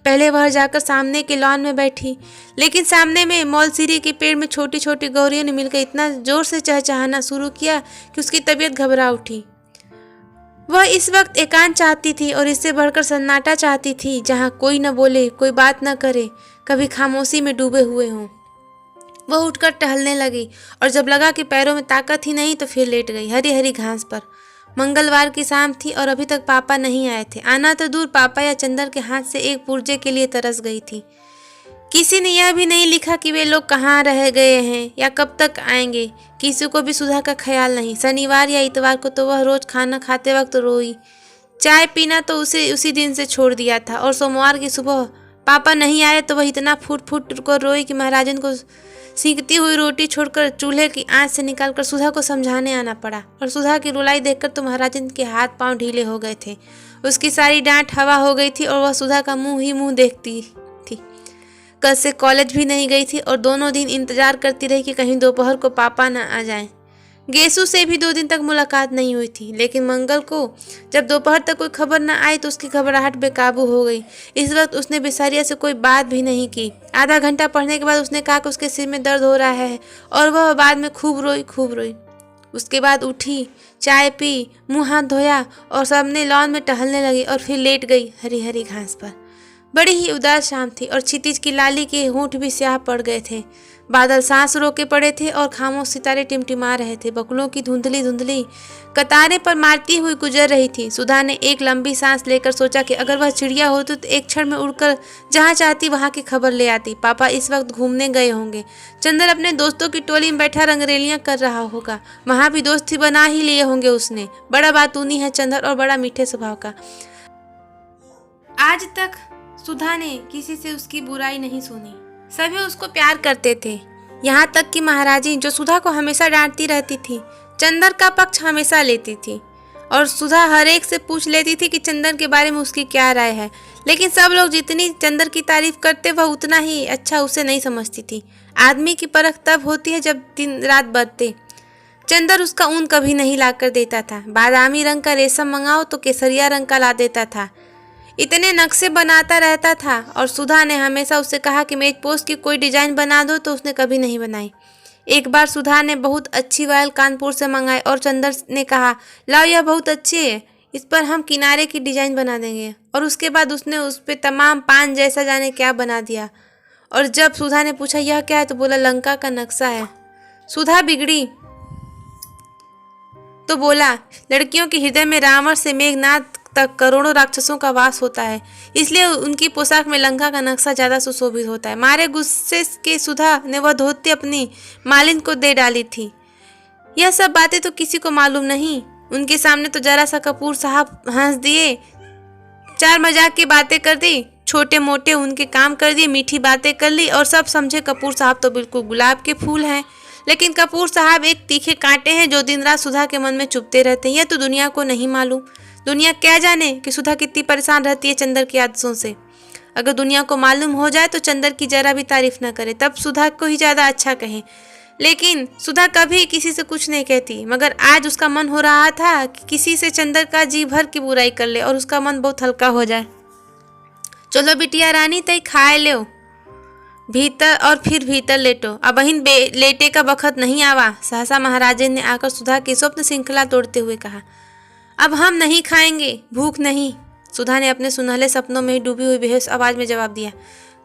पहले वह जाकर सामने के लॉन में बैठी, लेकिन सामने में मौलसीरी के पेड़ में छोटी छोटी गौरियों ने मिलकर इतना जोर से चहचहाना शुरू किया कि उसकी तबीयत घबरा उठी। वह इस वक्त एकांत चाहती थी और इससे बढ़कर सन्नाटा चाहती थी, जहाँ कोई न बोले, कोई बात न करे, कभी खामोशी में डूबे हुए हों। वह उठकर टहलने लगी और जब लगा कि पैरों में ताकत ही नहीं तो फिर लेट गई हरी हरी घास पर। मंगलवार की शाम थी और अभी तक पापा नहीं आए थे। आना तो दूर, पापा या चंदर के हाथ से एक पुर्जे के लिए तरस गई थी। किसी ने यह भी नहीं लिखा कि वे लोग कहाँ रह गए हैं या कब तक आएंगे। किसी को भी सुधा का ख्याल नहीं। शनिवार या इतवार को तो वह रोज खाना खाते वक्त रोई। चाय पीना तो उसे उसी दिन से छोड़ दिया था और सोमवार की सुबह पापा नहीं आए तो वह इतना फूट फूट कर रोई कि महाराजन को सीखती हुई रोटी छोड़कर चूल्हे की आंच से निकालकर सुधा को समझाने आना पड़ा। और सुधा की रुलाई देखकर तो महाराजन के हाथ पांव ढीले हो गए थे। उसकी सारी डांट हवा हो गई थी और वह सुधा का मुंह ही मुंह देखती थी। कल से कॉलेज भी नहीं गई थी और दोनों दिन इंतजार करती रही कि कहीं दोपहर को पापा न आ जाएं। गेसू से भी 2 दिन तक मुलाकात नहीं हुई थी, लेकिन मंगल को जब दोपहर तक कोई खबर न आई तो उसकी घबराहट बेकाबू हो गई। इस वक्त उसने बिसारिया से कोई बात भी नहीं की। आधा घंटा पढ़ने के बाद उसने कहा कि उसके सिर में दर्द हो रहा है और वह बाद में खूब रोई। उसके बाद उठी, चाय पी, मुंह हाथ धोया और सबने लॉन में टहलने लगी और फिर लेट गई हरी हरी घास पर। बड़ी ही उदास शाम थी और क्षितिज की लाली के होंठ भी स्याह पड़ गए थे। बादल सांस रोके पड़े थे और खामोश सितारे टिमटिमा रहे थे। बकुलों की धुंधली धुंधली कतारें पर मारती हुई गुजर रही थी। सुधा ने एक लंबी सांस लेकर सोचा कि अगर वह चिड़िया होती तो एक क्षण में उड़कर जहाँ चाहती वहाँ की खबर ले आती। पापा इस वक्त घूमने गए होंगे। चंदर अपने दोस्तों की टोली में बैठा रंगरेलियां कर रहा होगा। वहाँ भी दोस्ती बना ही लिए होंगे उसने। बड़ा बातूनी है चंदर और बड़ा मीठे स्वभाव का। आज तक सुधा ने किसी से उसकी बुराई नहीं सुनी। सभी उसको प्यार करते थे, यहाँ तक कि महाराजी जो सुधा को हमेशा डांटती रहती थी, चंदर का पक्ष हमेशा लेती थी और सुधा हर एक से पूछ लेती थी कि चंदर के बारे में उसकी क्या राय है। लेकिन सब लोग जितनी चंदर की तारीफ करते वह उतना ही अच्छा उसे नहीं समझती थी। आदमी की परख तब होती है जब दिन रात बदते। चंदर उसका ऊन कभी नहीं ला कर देता था। बादामी रंग का रेशम मंगाओ तो केसरिया रंग का ला देता था। इतने नक्शे बनाता रहता था और सुधा ने हमेशा उससे कहा कि मेज पोस्ट की कोई डिजाइन बना दो तो उसने कभी नहीं बनाई। एक बार सुधा ने बहुत अच्छी वायल कानपुर से मंगाई और चंदर ने कहा, लाओ यह बहुत अच्छी है, इस पर हम किनारे की डिजाइन बना देंगे। और उसके बाद उसने उस पर तमाम पान जैसा जाने क्या बना दिया। और जब सुधा ने पूछा यह क्या है तो बोला लंका का नक्शा है। सुधा बिगड़ी तो बोला लड़कियों के हृदय में रावण से मेघनाथ तक करोड़ों राक्षसों का वास होता है, इसलिए उनकी पोशाक में लंका का नक्शा ज्यादा सुशोभित होता है। मारे गुस्से के सुधा ने वह धोती अपनी मालिन को दे डाली थी। यह सब बातें तो किसी को मालूम नहीं। उनके सामने तो जरा सा कपूर साहब हंस दिए, 4 मजाक की बातें कर दी, छोटे मोटे उनके काम कर दिए, मीठी बातें कर ली और सब समझे कपूर साहब तो बिल्कुल गुलाब के फूल हैं। लेकिन कपूर साहब एक तीखे कांटे हैं जो दिन रात सुधा के मन में चुभते रहते हैं। यह तो दुनिया को नहीं मालूम। दुनिया क्या जाने कि सुधा कितनी परेशान रहती है चंदर की आदतों से। अगर दुनिया को मालूम हो जाए तो चंदर की जरा भी तारीफ न करे, तब सुधा को ही ज़्यादा अच्छा कहें। लेकिन सुधा कभी किसी से कुछ नहीं कहती, मगर आज उसका मन हो रहा था कि किसी से चंदर का जी भर की बुराई कर ले और उसका मन बहुत हल्का हो जाए। चलो बिटिया रानी तई खाए लो भीतर और फिर भीतर लेटो, अब बहिन लेटे का बखत नहीं आवा। सहसा महाराजे ने आकर सुधा की स्वप्न श्रृंखला तोड़ते हुए कहा, अब हम नहीं खाएंगे, भूख नहीं। सुधा ने अपने सुनहले सपनों में डूबी हुई बेहोश आवाज में जवाब दिया,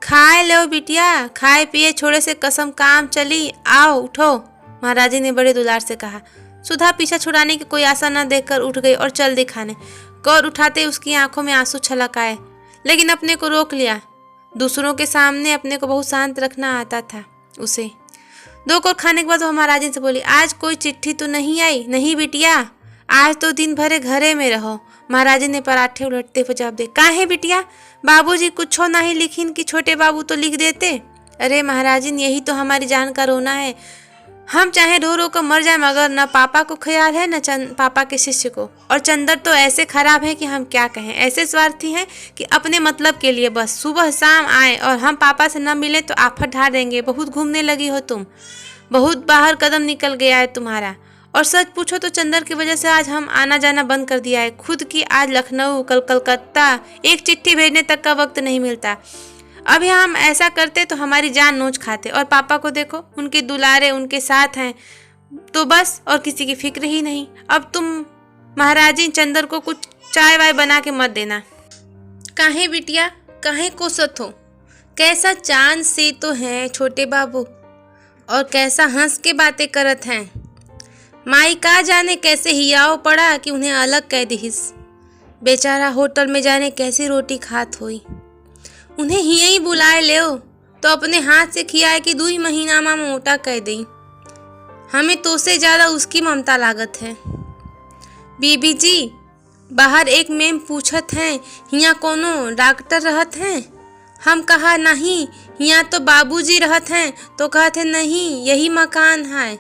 खाए लो बिटिया, खाए पिए छोड़े से कसम काम चली, आओ उठो। महाराजी ने बड़े दुलार से कहा। सुधा पीछा छुड़ाने की कोई आशा न देखकर उठ गई और चल दी खाने। कौर उठाते उसकी आंखों में आंसू छलक आए, लेकिन अपने को रोक लिया। दूसरों के सामने अपने को बहुत शांत रखना आता था उसे। 2 कौर खाने के बाद वो महाराजी से बोली, आज कोई चिट्ठी तो नहीं आई? नहीं बिटिया, आज तो दिन भरे घरे में रहो। महाराजी ने पराठे उलटते हुए जवाब दे, काहे बिटिया, बाबूजी कुछो नहीं लिखिन कि छोटे बाबू तो लिख देते। अरे महाराजी यही तो हमारी जान का रोना है। हम चाहे रो रो कर मर जाए मगर न पापा को ख्याल है न पापा के शिष्य को। और चंदर तो ऐसे खराब है कि हम क्या कहें, ऐसे स्वार्थी हैं कि अपने मतलब के लिए बस सुबह शाम आए और हम पापा से न मिले तो आफत ढा देंगे। बहुत घूमने लगी हो तुम, बहुत बाहर कदम निकल गया है तुम्हारा, और सच पूछो तो चंदर की वजह से आज हम आना जाना बंद कर दिया है। खुद की आज लखनऊ, कल कलकत्ता, एक चिट्ठी भेजने तक का वक्त नहीं मिलता। अभी हम ऐसा करते तो हमारी जान नोच खाते। और पापा को देखो, उनके दुलारे उनके साथ हैं तो बस, और किसी की फिक्र ही नहीं। अब तुम महाराजी चंदर को कुछ चाय वाय बना के मत देना। काहे बिटिया, काहे कोसत हो? कैसा चांद से तो है छोटे बाबू, और कैसा हंस के बातें करत हैं। माई का जाने कैसे हियाव पड़ा कि उन्हें अलग कह दिहिस। बेचारा होटल में जाने कैसी रोटी खात होई। उन्हें ही बुलाए ले तो अपने हाथ से खियाए कि 2 महीना में मोटा कह दई। हमें तो से ज़्यादा उसकी ममता लागत है। बीबी जी, बाहर एक मेम पूछत हैं हियाँ कोनो डॉक्टर रहत हैं। हम कहा नहीं, यहाँ तो बाबूजी रहत हैं। तो कहते नहीं, यही मकान है।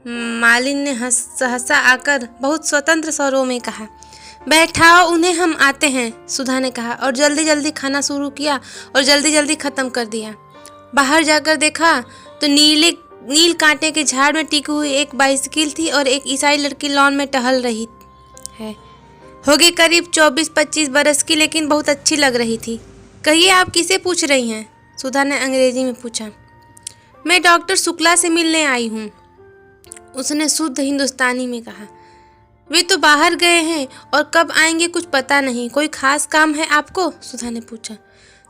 मालिन ने हंसा आकर बहुत स्वतंत्र स्वरों में कहा। बैठाओ उन्हें, हम आते हैं, सुधा ने कहा और जल्दी जल्दी खाना शुरू किया और जल्दी जल्दी ख़त्म कर दिया। बाहर जाकर देखा तो नील कांटे के झाड़ में टिकी हुई एक बाइसिकल थी और एक ईसाई लड़की लॉन में टहल रही है। होगी करीब 24-25 बरस की, लेकिन बहुत अच्छी लग रही थी। कहिए, आप किसे पूछ रही हैं? सुधा ने अंग्रेजी में पूछा। मैं डॉक्टर शुक्ला से मिलने आई हूँ, उसने शुद्ध हिंदुस्तानी में कहा। वे तो बाहर गए हैं और कब आएंगे कुछ पता नहीं। कोई खास काम है आपको? सुधा ने पूछा।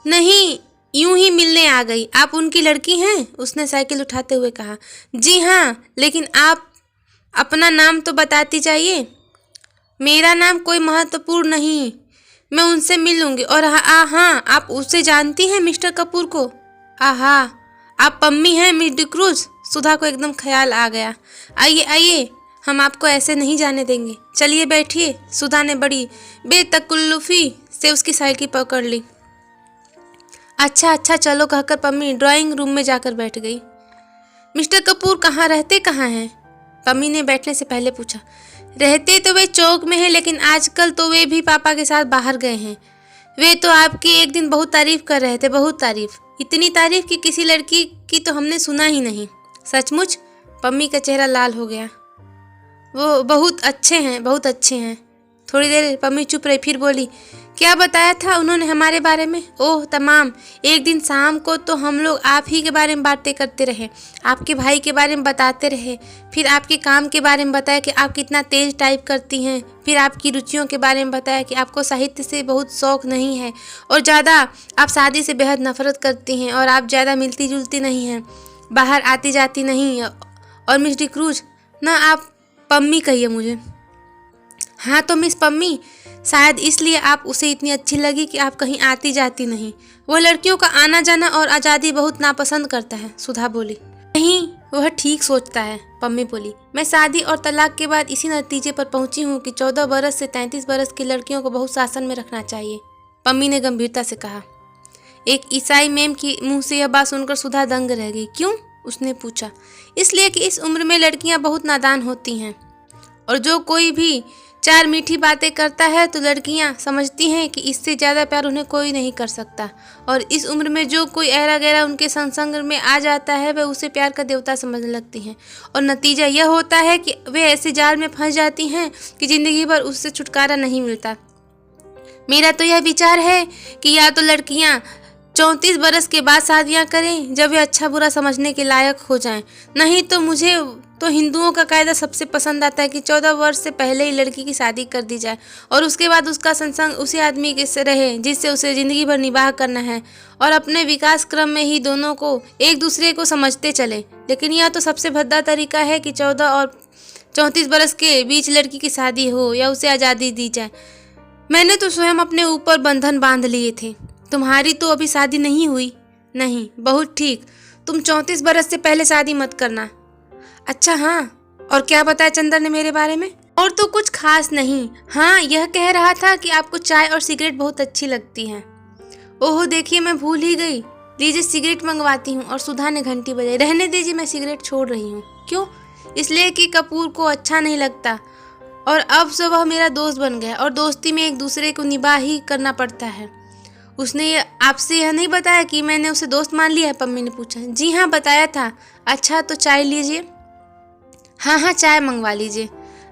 नहीं, यूं ही मिलने आ गई। आप उनकी लड़की हैं? उसने साइकिल उठाते हुए कहा। जी हाँ, लेकिन आप अपना नाम तो बताती जाइए। मेरा नाम कोई महत्वपूर्ण नहीं, मैं उनसे मिल लूँगी। और हाँ, आप उससे जानती हैं मिस्टर कपूर को? आहा, आप पम्मी हैं मिस डिक्रूज? सुधा को एकदम ख्याल आ गया। आइए आइए, हम आपको ऐसे नहीं जाने देंगे। चलिए बैठिए। सुधा ने बड़ी बेतकल्लुफ़ी से उसकी साइकिल पकड़ ली। अच्छा चलो कहकर पम्मी ड्राइंग रूम में जाकर बैठ गई। मिस्टर कपूर रहते कहाँ हैं? पम्मी ने बैठने से पहले पूछा। रहते तो वे चौक में हैं, लेकिन आजकल तो वे भी पापा के साथ बाहर गए हैं। वे तो आपकी एक दिन बहुत तारीफ कर रहे थे, बहुत तारीफ। इतनी तारीफ कि किसी लड़की की तो हमने सुना ही नहीं। सचमुच? पम्मी का चेहरा लाल हो गया। वो बहुत अच्छे हैं, बहुत अच्छे हैं। थोड़ी देर पम्मी चुप रही, फिर बोली। क्या बताया था उन्होंने हमारे बारे में? ओह तमाम। एक दिन शाम को तो हम लोग आप ही के बारे में बातें करते रहे, आपके भाई के बारे में बताते रहे, फिर आपके काम के बारे में बताया कि आप कितना तेज टाइप करती हैं, फिर आपकी रुचियों के बारे में बताया कि आपको साहित्य से बहुत शौक नहीं है और ज़्यादा आप शादी से बेहद नफरत करती हैं और आप ज़्यादा मिलती जुलती नहीं हैं, बाहर आती जाती नहीं। और मिस डिक्रूज, ना आप पम्मी कहिए मुझे। हाँ तो मिस पम्मी, शायद इसलिए आप उसे इतनी अच्छी लगी कि आप कहीं आती जाती नहीं। वो लड़कियों का आना जाना और आज़ादी बहुत नापसंद करता है, सुधा बोली। नहीं, वह ठीक सोचता है, पम्मी बोली। मैं शादी और तलाक के बाद इसी नतीजे पर पहुंची हूँ कि 14 बरस से 33 बरस की लड़कियों को बहुत शासन में रखना चाहिए, पम्मी ने गंभीरता से कहा। एक ईसाई मेम की मुँह से यह बात सुनकर सुधा दंग रह गई। क्यों? उसने पूछा। इसलिए कि इस उम्र में लड़कियाँ बहुत नादान होती हैं और जो कोई भी 4 मीठी बातें करता है तो लड़कियां समझती हैं कि इससे ज़्यादा प्यार उन्हें कोई नहीं कर सकता। और इस उम्र में जो कोई ऐरा गैरा उनके संसंग में आ जाता है वह उसे प्यार का देवता समझने लगती हैं और नतीजा यह होता है कि वे ऐसे जाल में फंस जाती हैं कि ज़िंदगी भर उससे छुटकारा नहीं मिलता। मेरा तो यह विचार है कि या तो लड़कियाँ 34 बरस के बाद शादियाँ करें जब वे अच्छा बुरा समझने के लायक हो जाएं। नहीं तो मुझे तो हिंदुओं का कायदा सबसे पसंद आता है कि 14 वर्ष से पहले ही लड़की की शादी कर दी जाए और उसके बाद उसका संसंग उसी आदमी के से रहे जिससे उसे ज़िंदगी भर निबाह करना है और अपने विकास क्रम में ही दोनों को एक दूसरे को समझते चले। लेकिन यह तो सबसे भद्दा तरीका है कि 14 और 34 बरस के बीच लड़की की शादी हो या उसे आज़ादी दी जाए। मैंने तो स्वयं अपने ऊपर बंधन बांध लिए थे। तुम्हारी तो अभी शादी नहीं हुई? नहीं। बहुत ठीक, तुम 34 बरस से पहले शादी मत करना। अच्छा हाँ, और क्या बताया चंदर ने मेरे बारे में? और तो कुछ खास नहीं। हाँ, यह कह रहा था कि आपको चाय और सिगरेट बहुत अच्छी लगती हैं। ओहो देखिए, मैं भूल ही गई। लीजिए सिगरेट मंगवाती हूँ। और सुधा ने घंटी बजाई। रहने दीजिए, मैं सिगरेट छोड़ रही हूँ। क्यों? इसलिए कि कपूर को अच्छा नहीं लगता और अब से वह मेरा दोस्त बन गया और दोस्ती में एक दूसरे को निभा ही करना पड़ता है। उसने आपसे यह नहीं बताया कि मैंने उसे दोस्त मान लिया है? पम्मी ने पूछा। जी हाँ, बताया था। अच्छा तो चाय लीजिए। हाँ हाँ, चाय मंगवा लीजिए।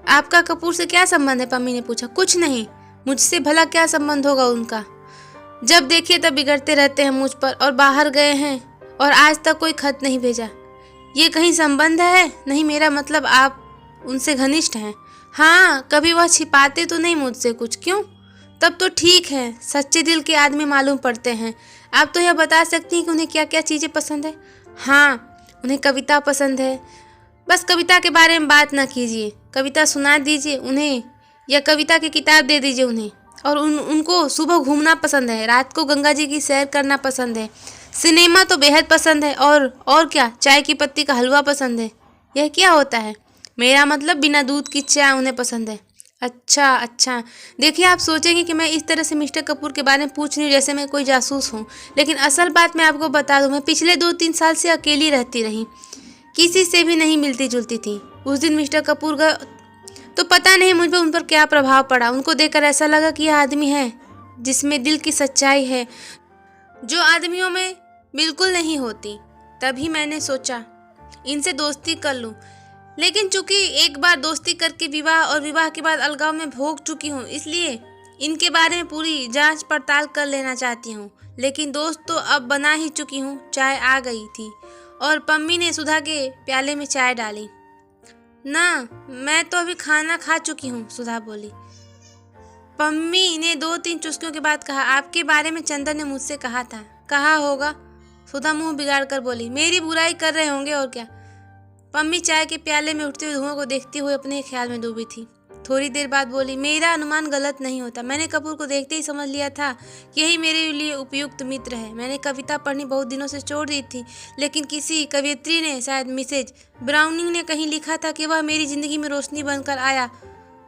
आपका कपूर से क्या संबंध है? पम्मी ने पूछा। कुछ नहीं, मुझसे भला क्या संबंध होगा उनका? जब देखिए तब बिगड़ते रहते हैं मुझ पर, और बाहर गए हैं और आज तक कोई खत नहीं भेजा। ये कहीं संबंध है? नहीं, मेरा मतलब आप उनसे घनिष्ठ हैं। हाँ, कभी वह छिपाते तो नहीं मुझसे कुछ। क्यों? तब तो ठीक है, सच्चे दिल के आदमी मालूम पड़ते हैं। आप तो यह बता सकती हैं कि उन्हें क्या क्या चीज़ें पसंद है? हाँ, उन्हें कविता पसंद है। बस कविता के बारे में बात ना कीजिए, कविता सुना दीजिए उन्हें, या कविता की किताब दे दीजिए उन्हें। और उनको सुबह घूमना पसंद है, रात को गंगा जी की सैर करना पसंद है, सिनेमा तो बेहद पसंद है, और क्या, चाय की पत्ती का हलवा पसंद है। यह क्या होता है? मेरा मतलब बिना दूध की चाय उन्हें पसंद है। अच्छा अच्छा, देखिए आप सोचेंगे कि मैं इस तरह से मिस्टर कपूर के बारे में पूछ रही हूँ जैसे मैं कोई जासूस हूँ, लेकिन असल बात मैं आपको बता दूँ, मैं पिछले 2-3 साल से अकेली रहती रही, किसी से भी नहीं मिलती जुलती थी। उस दिन मिस्टर कपूर गए तो पता नहीं मुझ पर उन पर क्या प्रभाव पड़ा। उनको देखकर ऐसा लगा कि यह आदमी है जिसमें दिल की सच्चाई है, जो आदमियों में बिल्कुल नहीं होती। तभी मैंने सोचा इनसे दोस्ती कर लूं, लेकिन चूंकि एक बार दोस्ती करके विवाह और विवाह के बाद अलगाव में भोग चुकी हूं, इसलिए इनके बारे में पूरी जांच पड़ताल कर लेना चाहती हूं। लेकिन दोस्त तो अब बना ही चुकी हूं। चाय आ गई थी और पम्मी ने सुधा के प्याले में चाय डाली। ना, मैं तो अभी खाना खा चुकी हूँ, सुधा बोली। पम्मी ने 2-3 चुस्कियों के बाद कहा, आपके बारे में चंदर ने मुझसे कहा था। कहा होगा, सुधा मुंह बिगाड़ कर बोली। मेरी बुराई कर रहे होंगे और क्या। पम्मी चाय के प्याले में उठते हुए धुआं को देखते हुए अपने ख्याल में डूबी थी। थोड़ी देर बाद बोली, मेरा अनुमान गलत नहीं होता। मैंने कपूर को देखते ही समझ लिया था कि यही मेरे लिए उपयुक्त मित्र है। मैंने कविता पढ़नी बहुत दिनों से छोड़ दी थी, लेकिन किसी कवयित्री ने, शायद मिसेज ब्राउनिंग ने कहीं लिखा था कि वह मेरी जिंदगी में रोशनी बनकर आया।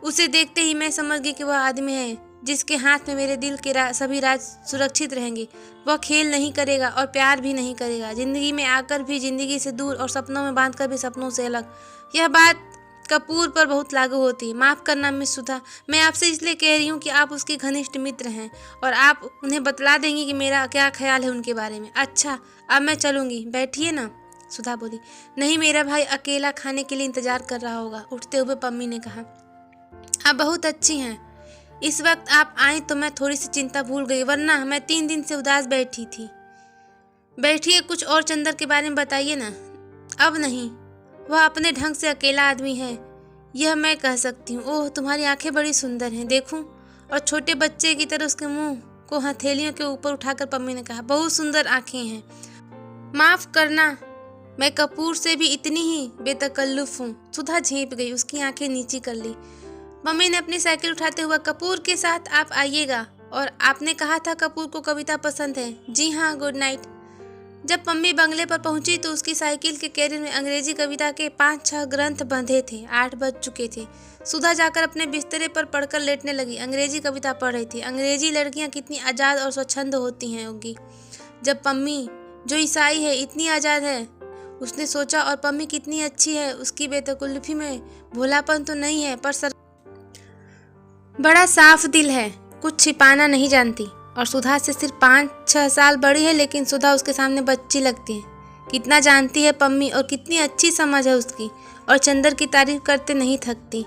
उसे देखते ही मैं समझ गई कि वह आदमी है जिसके हाथ में मेरे दिल के सभी राज सुरक्षित रहेंगे। वह खेल नहीं करेगा और प्यार भी नहीं करेगा, जिंदगी में आकर भी जिंदगी से दूर और सपनों में बांधकर भी सपनों से अलग। यह बात कपूर पर बहुत लागू होती है। माफ़ करना मिस सुधा, मैं आपसे इसलिए कह रही हूँ कि आप उसके घनिष्ठ मित्र हैं और आप उन्हें बतला देंगी कि मेरा क्या ख्याल है उनके बारे में। अच्छा, अब मैं चलूँगी, बैठिए ना, सुधा बोली। नहीं, मेरा भाई अकेला खाने के लिए इंतजार कर रहा होगा, उठते हुए पम्मी ने कहा। आप बहुत अच्छी हैं, इस वक्त आप आए तो मैं थोड़ी सी चिंता भूल गई, वरना मैं 3 दिन से उदास बैठी थी। बैठिए, कुछ और चंदर के बारे में बताइए ना। अब नहीं, वह अपने ढंग से अकेला आदमी है, यह मैं कह सकती हूँ। ओह, तुम्हारी आंखें बड़ी सुंदर हैं, देखूं। और छोटे बच्चे की तरह उसके मुंह को हथेलियों के ऊपर उठाकर पम्मी ने कहा, बहुत सुंदर आंखें हैं। माफ़ करना, मैं कपूर से भी इतनी ही बेतकल्लुफ़ हूँ। सुधा झेंप गई, उसकी आंखें नीची कर ली। मम्मी ने अपनी साइकिल उठाते हुए, कपूर के साथ आप आइएगा। और आपने कहा था कपूर को कविता पसंद है। जी हाँ, गुड नाइट। जब पम्मी बंगले पर पहुंची तो उसकी साइकिल के कैरियर में अंग्रेजी कविता के 5-6 ग्रंथ बंधे थे। 8 बज चुके थे। सुधा जाकर अपने बिस्तरे पर पढ़कर लेटने लगी। अंग्रेजी कविता पढ़ रही थी। अंग्रेजी लड़कियां कितनी आज़ाद और स्वच्छंद होती हैं योगी। जब पम्मी, जो ईसाई है, इतनी आज़ाद है, उसने सोचा, और पम्मी कितनी अच्छी है, उसकी बेतकल्लुफ़ी में भोलापन तो नहीं है, पर बड़ा साफ दिल है, कुछ छिपाना नहीं जानती। और सुधा से सिर्फ 5-6 साल बड़ी है, लेकिन सुधा उसके सामने बच्ची लगती है। कितना जानती है पम्मी, और कितनी अच्छी समझ है उसकी, और चंदर की तारीफ करते नहीं थकती।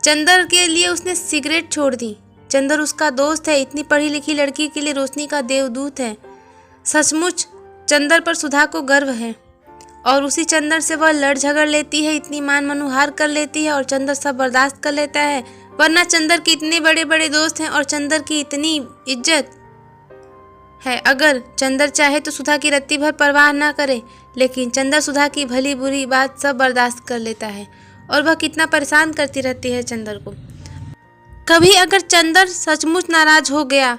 चंदर के लिए उसने सिगरेट छोड़ दी। चंदर उसका दोस्त है, इतनी पढ़ी लिखी लड़की के लिए रोशनी का देवदूत है। सचमुच चंदर पर सुधा को गर्व है, और उसी चंदर से वह लड़ झगड़ लेती है, इतनी मान मनुहार कर लेती है, और चंदर सब बर्दाश्त कर लेता है। वरना चंदर के इतने बड़े बड़े दोस्त हैं और चंदर की इतनी इज्जत है। अगर चंदर चाहे तो सुधा की रत्ती भर परवाह ना करे, लेकिन चंदर सुधा की भली बुरी बात सब बर्दाश्त कर लेता है, और वह कितना परेशान करती रहती है चंदर को। कभी अगर चंदर सचमुच नाराज हो गया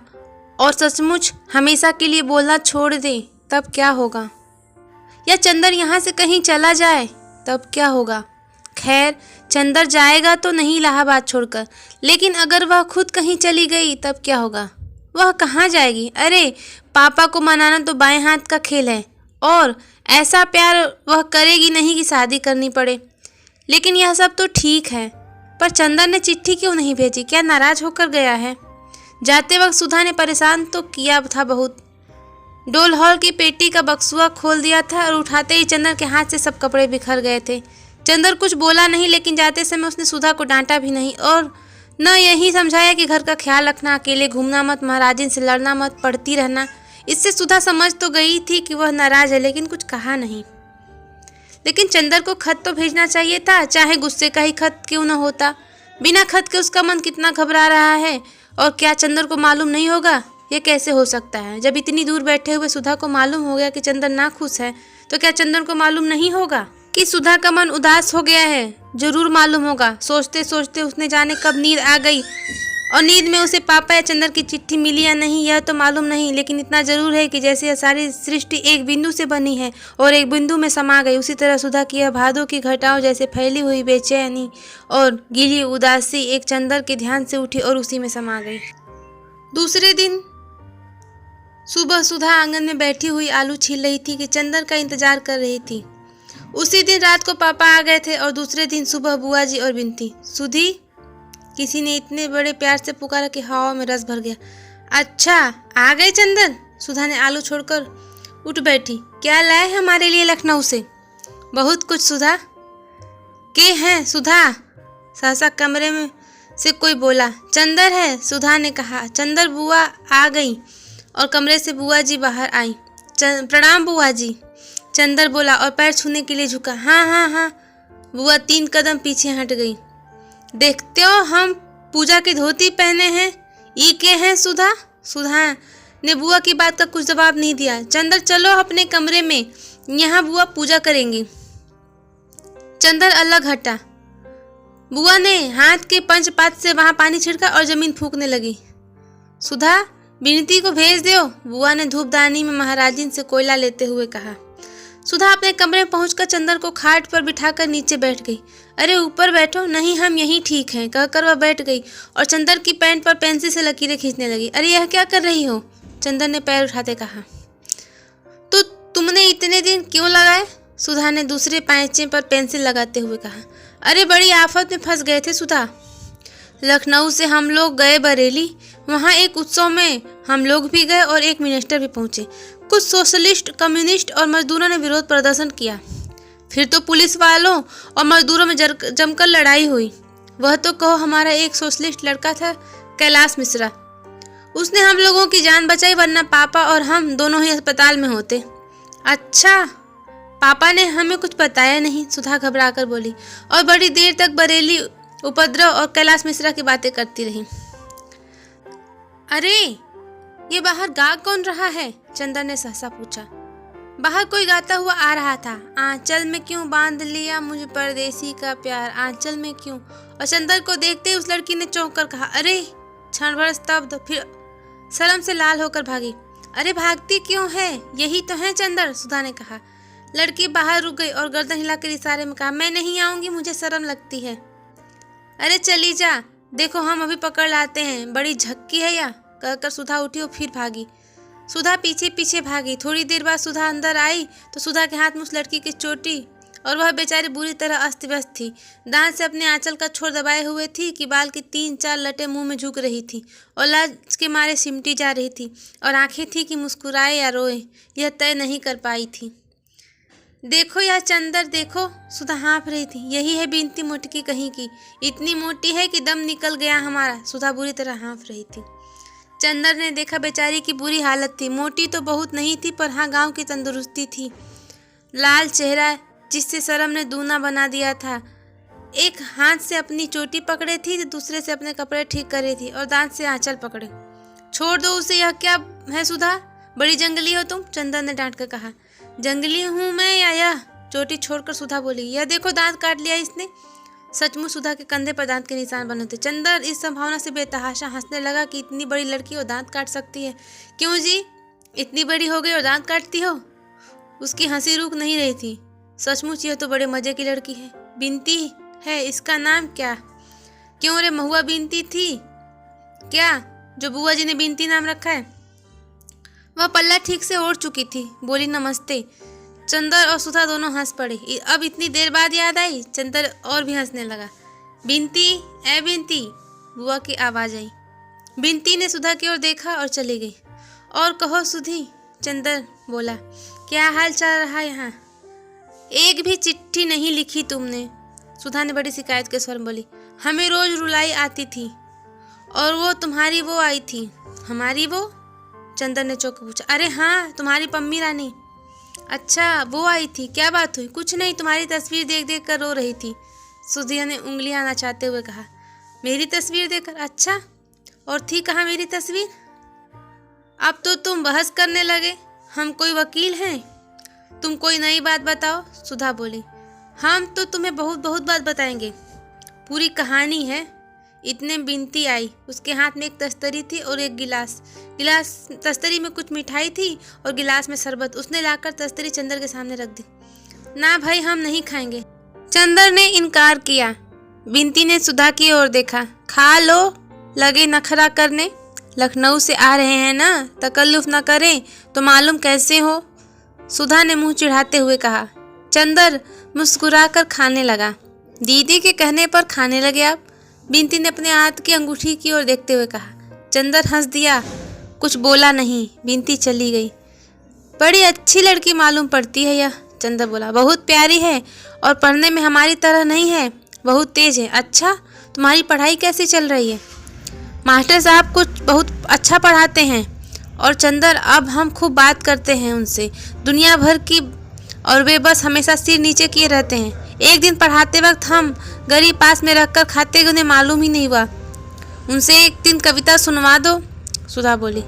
और सचमुच हमेशा के लिए बोलना छोड़ दे, तब क्या होगा? या चंदर यहाँ से कहीं चला जाए, तब क्या होगा? खैर, चंदर जाएगा तो नहीं इलाहाबाद छोड़कर, लेकिन अगर वह खुद कहीं चली गई, तब क्या होगा? वह कहाँ जाएगी? अरे, पापा को मनाना तो बाएं हाथ का खेल है, और ऐसा प्यार वह करेगी नहीं कि शादी करनी पड़े। लेकिन यह सब तो ठीक है, पर चंदर ने चिट्ठी क्यों नहीं भेजी? क्या नाराज होकर गया है? जाते वक्त सुधा ने परेशान तो किया था बहुत। डोल हॉल की पेटी का बक्सुआ खोल दिया था, और उठाते ही चंदर के हाथ से सब कपड़े बिखर गए थे। चंदर कुछ बोला नहीं, लेकिन जाते समय उसने सुधा को डांटा भी नहीं और न यही समझाया कि घर का ख्याल रखना, अकेले घूमना मत, महाराजिन से लड़ना मत, पढ़ती रहना। इससे सुधा समझ तो गई थी कि वह नाराज है, लेकिन कुछ कहा नहीं। लेकिन चंदर को खत तो भेजना चाहिए था, चाहे गुस्से का ही खत क्यों न होता। बिना खत के उसका मन कितना घबरा रहा है, और क्या चंदर को मालूम नहीं होगा? ये कैसे हो सकता है? जब इतनी दूर बैठे हुए सुधा को मालूम हो गया कि चंदर नाखुश है, तो क्या चंदर को मालूम नहीं होगा कि सुधा का मन उदास हो गया है? जरूर मालूम होगा। सोचते सोचते उसने जाने कब नींद आ गई, और नींद में उसे पापा या चंदर की चिट्ठी मिली या नहीं यह तो मालूम नहीं, लेकिन इतना जरूर है कि जैसे यह सारी सृष्टि एक बिंदु से बनी है और एक बिंदु में समा गई, उसी तरह सुधा की यह भादों की घटाओं जैसे फैली हुई बेचैनी और गिरी उदासी एक चंदर के ध्यान से उठी और उसी में समा गई। दूसरे दिन सुबह सुधा आंगन में बैठी हुई आलू छील रही थी कि चंदर का इंतजार कर रही थी। उसी दिन रात को पापा आ गए थे और दूसरे दिन सुबह बुआ जी और बिनती। सुधी, किसी ने इतने बड़े प्यार से पुकारा कि हवा में रस भर गया। अच्छा, आ गए चंदर? सुधा ने आलू छोड़कर उठ बैठी। क्या लाए हमारे लिए लखनऊ से? बहुत कुछ सुधा। के हैं सुधा? सहसा कमरे में से कोई बोला। चंदर है, सुधा ने कहा। चंदर बुआ आ गई और कमरे से बुआ जी बाहर आई। प्रणाम बुआ जी, चंदर बोला और पैर छूने के लिए झुका। हाँ हाँ हाँ। बुआ 3 कदम पीछे हट गई। देखते हो हम पूजा की धोती पहने हैं। ई के हैं सुधा? सुधा ने बुआ की बात का कुछ जवाब नहीं दिया। चंदर चलो अपने कमरे में, यहाँ बुआ पूजा करेंगी। चंदर अलग हटा। बुआ ने हाथ के पंचपात से वहां पानी छिड़का और जमीन फूकने लगी। सुधा, बिनती को भेज दो, बुआ ने धूपदानी में महाराजिन से कोयला लेते हुए कहा। सुधा अपने कमरे में पहुंचकर चंदर को खाट पर बिठाकर नीचे बैठ गई। अरे ऊपर बैठो। नहीं, हम यहीं ठीक हैं, कहकर वह बैठ गई और चंदर की पैंट पर पेंसिल से लकीरें खींचने लगी। अरे यह क्या कर रही हो? चंदर ने पैर उठाते कहा। तो तुमने इतने दिन क्यों लगाए? सुधा ने दूसरे पैंचे पर पेंसिल लगाते हुए कहा। अरे बड़ी आफत में फंस गए थे सुधा। लखनऊ से हम लोग गए बरेली, वहाँ एक उत्सव में हम लोग भी गए और एक मिनिस्टर भी पहुँचे। कुछ सोशलिस्ट, कम्युनिस्ट और मजदूरों ने विरोध प्रदर्शन किया। फिर तो पुलिस वालों और मजदूरों में जमकर लड़ाई हुई। वह तो कहो, हमारा एक सोशलिस्ट लड़का था कैलाश मिश्रा, उसने हम लोगों की जान बचाई, वरना पापा और हम दोनों ही अस्पताल में होते। अच्छा, पापा ने हमें कुछ बताया नहीं, सुधा घबरा कर बोली और बड़ी देर तक बरेली उपद्रव और कैलाश मिश्रा की बातें करती रही। अरे ये बाहर गा कौन रहा है? चंदर ने सहसा पूछा। बाहर कोई गाता हुआ आ रहा था। आंचल में क्यों बांध लिया मुझ परदेसी का प्यार, आंचल में क्यों? और चंदर को देखते ही उस लड़की ने चौंक कर कहा। अरे! क्षण भर स्तब्ध, फिर शर्म से लाल होकर भागी। अरे भागती क्यों है? यही तो है चंदर, सुधा ने कहा। लड़की बाहर रुक गई और गर्दन हिलाकर इशारे में कहा, मैं नहीं आऊंगी, मुझे शर्म लगती है। अरे चली जा, देखो हम अभी पकड़ लाते हैं, बड़ी झक्की है या? कहकर सुधा उठी और फिर भागी। सुधा पीछे पीछे भागी। थोड़ी देर बाद सुधा अंदर आई तो सुधा के हाथ में उस लड़की की चोटी, और वह बेचारी बुरी तरह अस्त व्यस्त थी। दांत से अपने आंचल का छोर दबाए हुए थी कि बाल की 3-4 लटें मुंह में झुक रही थी और लाज के मारे सिमटी जा रही थी, और आंखें थी कि मुस्कुराए या रोए, यह तय नहीं कर पाई थी। देखो या चंदर देखो, सुधा हाँफ रही थी। यही है बिनती मोटकी कहीं की, इतनी मोटी है कि दम निकल गया हमारा। सुधा बुरी तरह हाँफ रही थी। चंदर ने देखा बेचारी की बुरी हालत थी। मोटी तो बहुत नहीं थी, पर हाँ गांव की तंदुरुस्ती थी। लाल चेहरा जिससे शर्म ने दूना बना दिया था। एक हाथ से अपनी चोटी पकड़े थी तो दूसरे से अपने कपड़े ठीक कर रही थी और दांत से आंचल पकड़े। छोड़ दो उसे, यह क्या है सुधा, बड़ी जंगली हो तुम, चंदर ने डांट कर कहा। जंगली हूँ मैं या यह? चोटी छोड़कर सुधा बोली। यह देखो दांत काट लिया इसने। सचमुच सुधा के कंधे पर दांत के निशान बने थे। चंदर इस संभावना से बेतहाशा हंसने लगा कि इतनी बड़ी लड़की और दांत काट सकती है। क्यों जी, इतनी बड़ी हो गई और दांत काटती हो? उसकी हंसी रुक नहीं रही थी। सचमुच यह तो बड़े मजे की लड़की है। बिनती है इसका नाम क्या? क्यों रे, महुआ बिनती थी क्या जो बुआ जी ने बिनती नाम रखा है? वह पल्ला ठीक से ओढ़ चुकी थी। बोली नमस्ते। चंदर और सुधा दोनों हंस पड़े। अब इतनी देर बाद याद आई। चंदर और भी हंसने लगा। बिनती, ए बिनती, बुआ की आवाज़ आई। बिनती ने सुधा की ओर देखा और चली गई। और कहो सुधी, चंदर बोला, क्या हाल चल रहा है यहाँ? एक भी चिट्ठी नहीं लिखी तुमने। सुधा ने बड़ी शिकायत के स्वर में बोली। हमें रोज रुलाई आती थी और वो तुम्हारी वो आई थी। हमारी वो? चंदर ने चौंक पूछा। अरे हाँ, तुम्हारी पम्मी रानी। अच्छा, वो आई थी, क्या बात हुई? कुछ नहीं, तुम्हारी तस्वीर देख देख कर रो रही थी। सुधा ने उंगलियां नचाते हुए कहा। मेरी तस्वीर देखकर? अच्छा, और थी कहाँ मेरी तस्वीर? अब तो तुम बहस करने लगे। हम कोई वकील हैं? तुम कोई नई बात बताओ। सुधा बोली। हम तो तुम्हें बहुत बहुत बात बताएंगे, पूरी कहानी है। इतने बिनती आई। उसके हाथ में एक तस्तरी थी और एक गिलास। तस्तरी में कुछ मिठाई थी और गिलास में शरबत। उसने लाकर तस्तरी चंदर के सामने रख दी। ना भाई, हम नहीं खाएंगे। चंदर ने इनकार किया। बिनती ने सुधा की ओर देखा। खा लो, लगे नखरा करने। लखनऊ से आ रहे हैं ना, तकल्लुफ न करें तो मालूम कैसे हो। सुधा ने मुंह चिढ़ाते हुए कहा। चंदर मुस्कुराकर खाने लगा। दीदी के कहने पर खाने लगे आप? बिनती ने अपने हाथ की अंगूठी की ओर देखते हुए कहा। चंदर हंस दिया, कुछ बोला नहीं। बिनती चली गई। बड़ी अच्छी लड़की मालूम पड़ती है यह, चंदर बोला। बहुत प्यारी है और पढ़ने में हमारी तरह नहीं है, बहुत तेज है। अच्छा, तुम्हारी पढ़ाई कैसी चल रही है? मास्टर साहब कुछ बहुत अच्छा पढ़ाते हैं। और चंदर, अब हम खूब बात करते हैं उनसे, दुनिया भर की, और वे बस हमेशा सिर नीचे किए रहते हैं। एक दिन पढ़ाते वक्त हम गरीब पास में रखकर खाते उन्हें मालूम ही नहीं हुआ। उनसे एक दिन कविता सुनवा दो, सुधा बोली।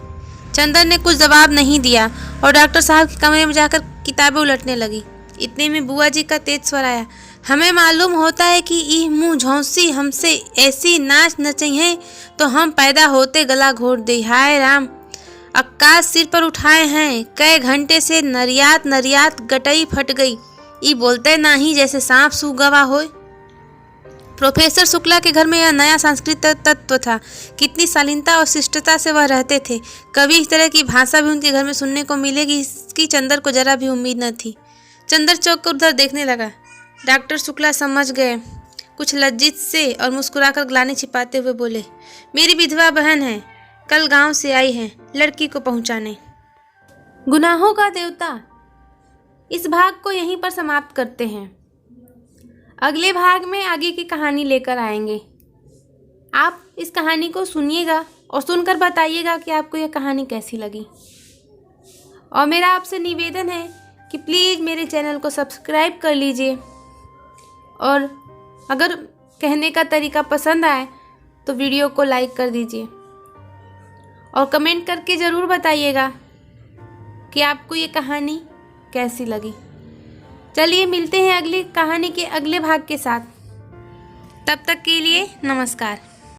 चंदर ने कुछ जवाब नहीं दिया और डॉक्टर साहब के कमरे में जाकर किताबें उलटने लगी। इतने में बुआ जी का तेज स्वर आया। हमें मालूम होता है कि ई मुँह झौंसी हमसे ऐसी नाच नचई है तो हम पैदा होते गला घोट दे। हाय राम, अक्कास सिर पर उठाए हैं, कई घंटे से नरियात गटई फट गई। ई बोलते नहीं जैसे सांप सूख गवा हो। प्रोफेसर शुक्ला के घर में यह नया सांस्कृतिक तत्व था। कितनी शालीनता और शिष्टता से वह रहते थे। कभी इस तरह की भाषा भी उनके घर में सुनने को मिलेगी, इसकी चंदर को जरा भी उम्मीद न थी। चंदर चौंक कर उधर देखने लगा। डॉक्टर शुक्ला समझ गए, कुछ लज्जित से, और मुस्कुराकर ग्लानि छिपाते हुए बोले। मेरी विधवा बहन है, कल गांव से आई है लड़की को पहुंचाने। गुनाहों का देवता। इस भाग को यहीं पर समाप्त करते हैं। अगले भाग में आगे की कहानी लेकर आएंगे। आप इस कहानी को सुनिएगा और सुनकर बताइएगा कि आपको यह कहानी कैसी लगी। और मेरा आपसे निवेदन है कि प्लीज़ मेरे चैनल को सब्सक्राइब कर लीजिए, और अगर कहने का तरीका पसंद आए तो वीडियो को लाइक कर दीजिए और कमेंट करके ज़रूर बताइएगा कि आपको ये कहानी कैसी लगी। चलिए मिलते हैं अगली कहानी के अगले भाग के साथ। तब तक के लिए नमस्कार।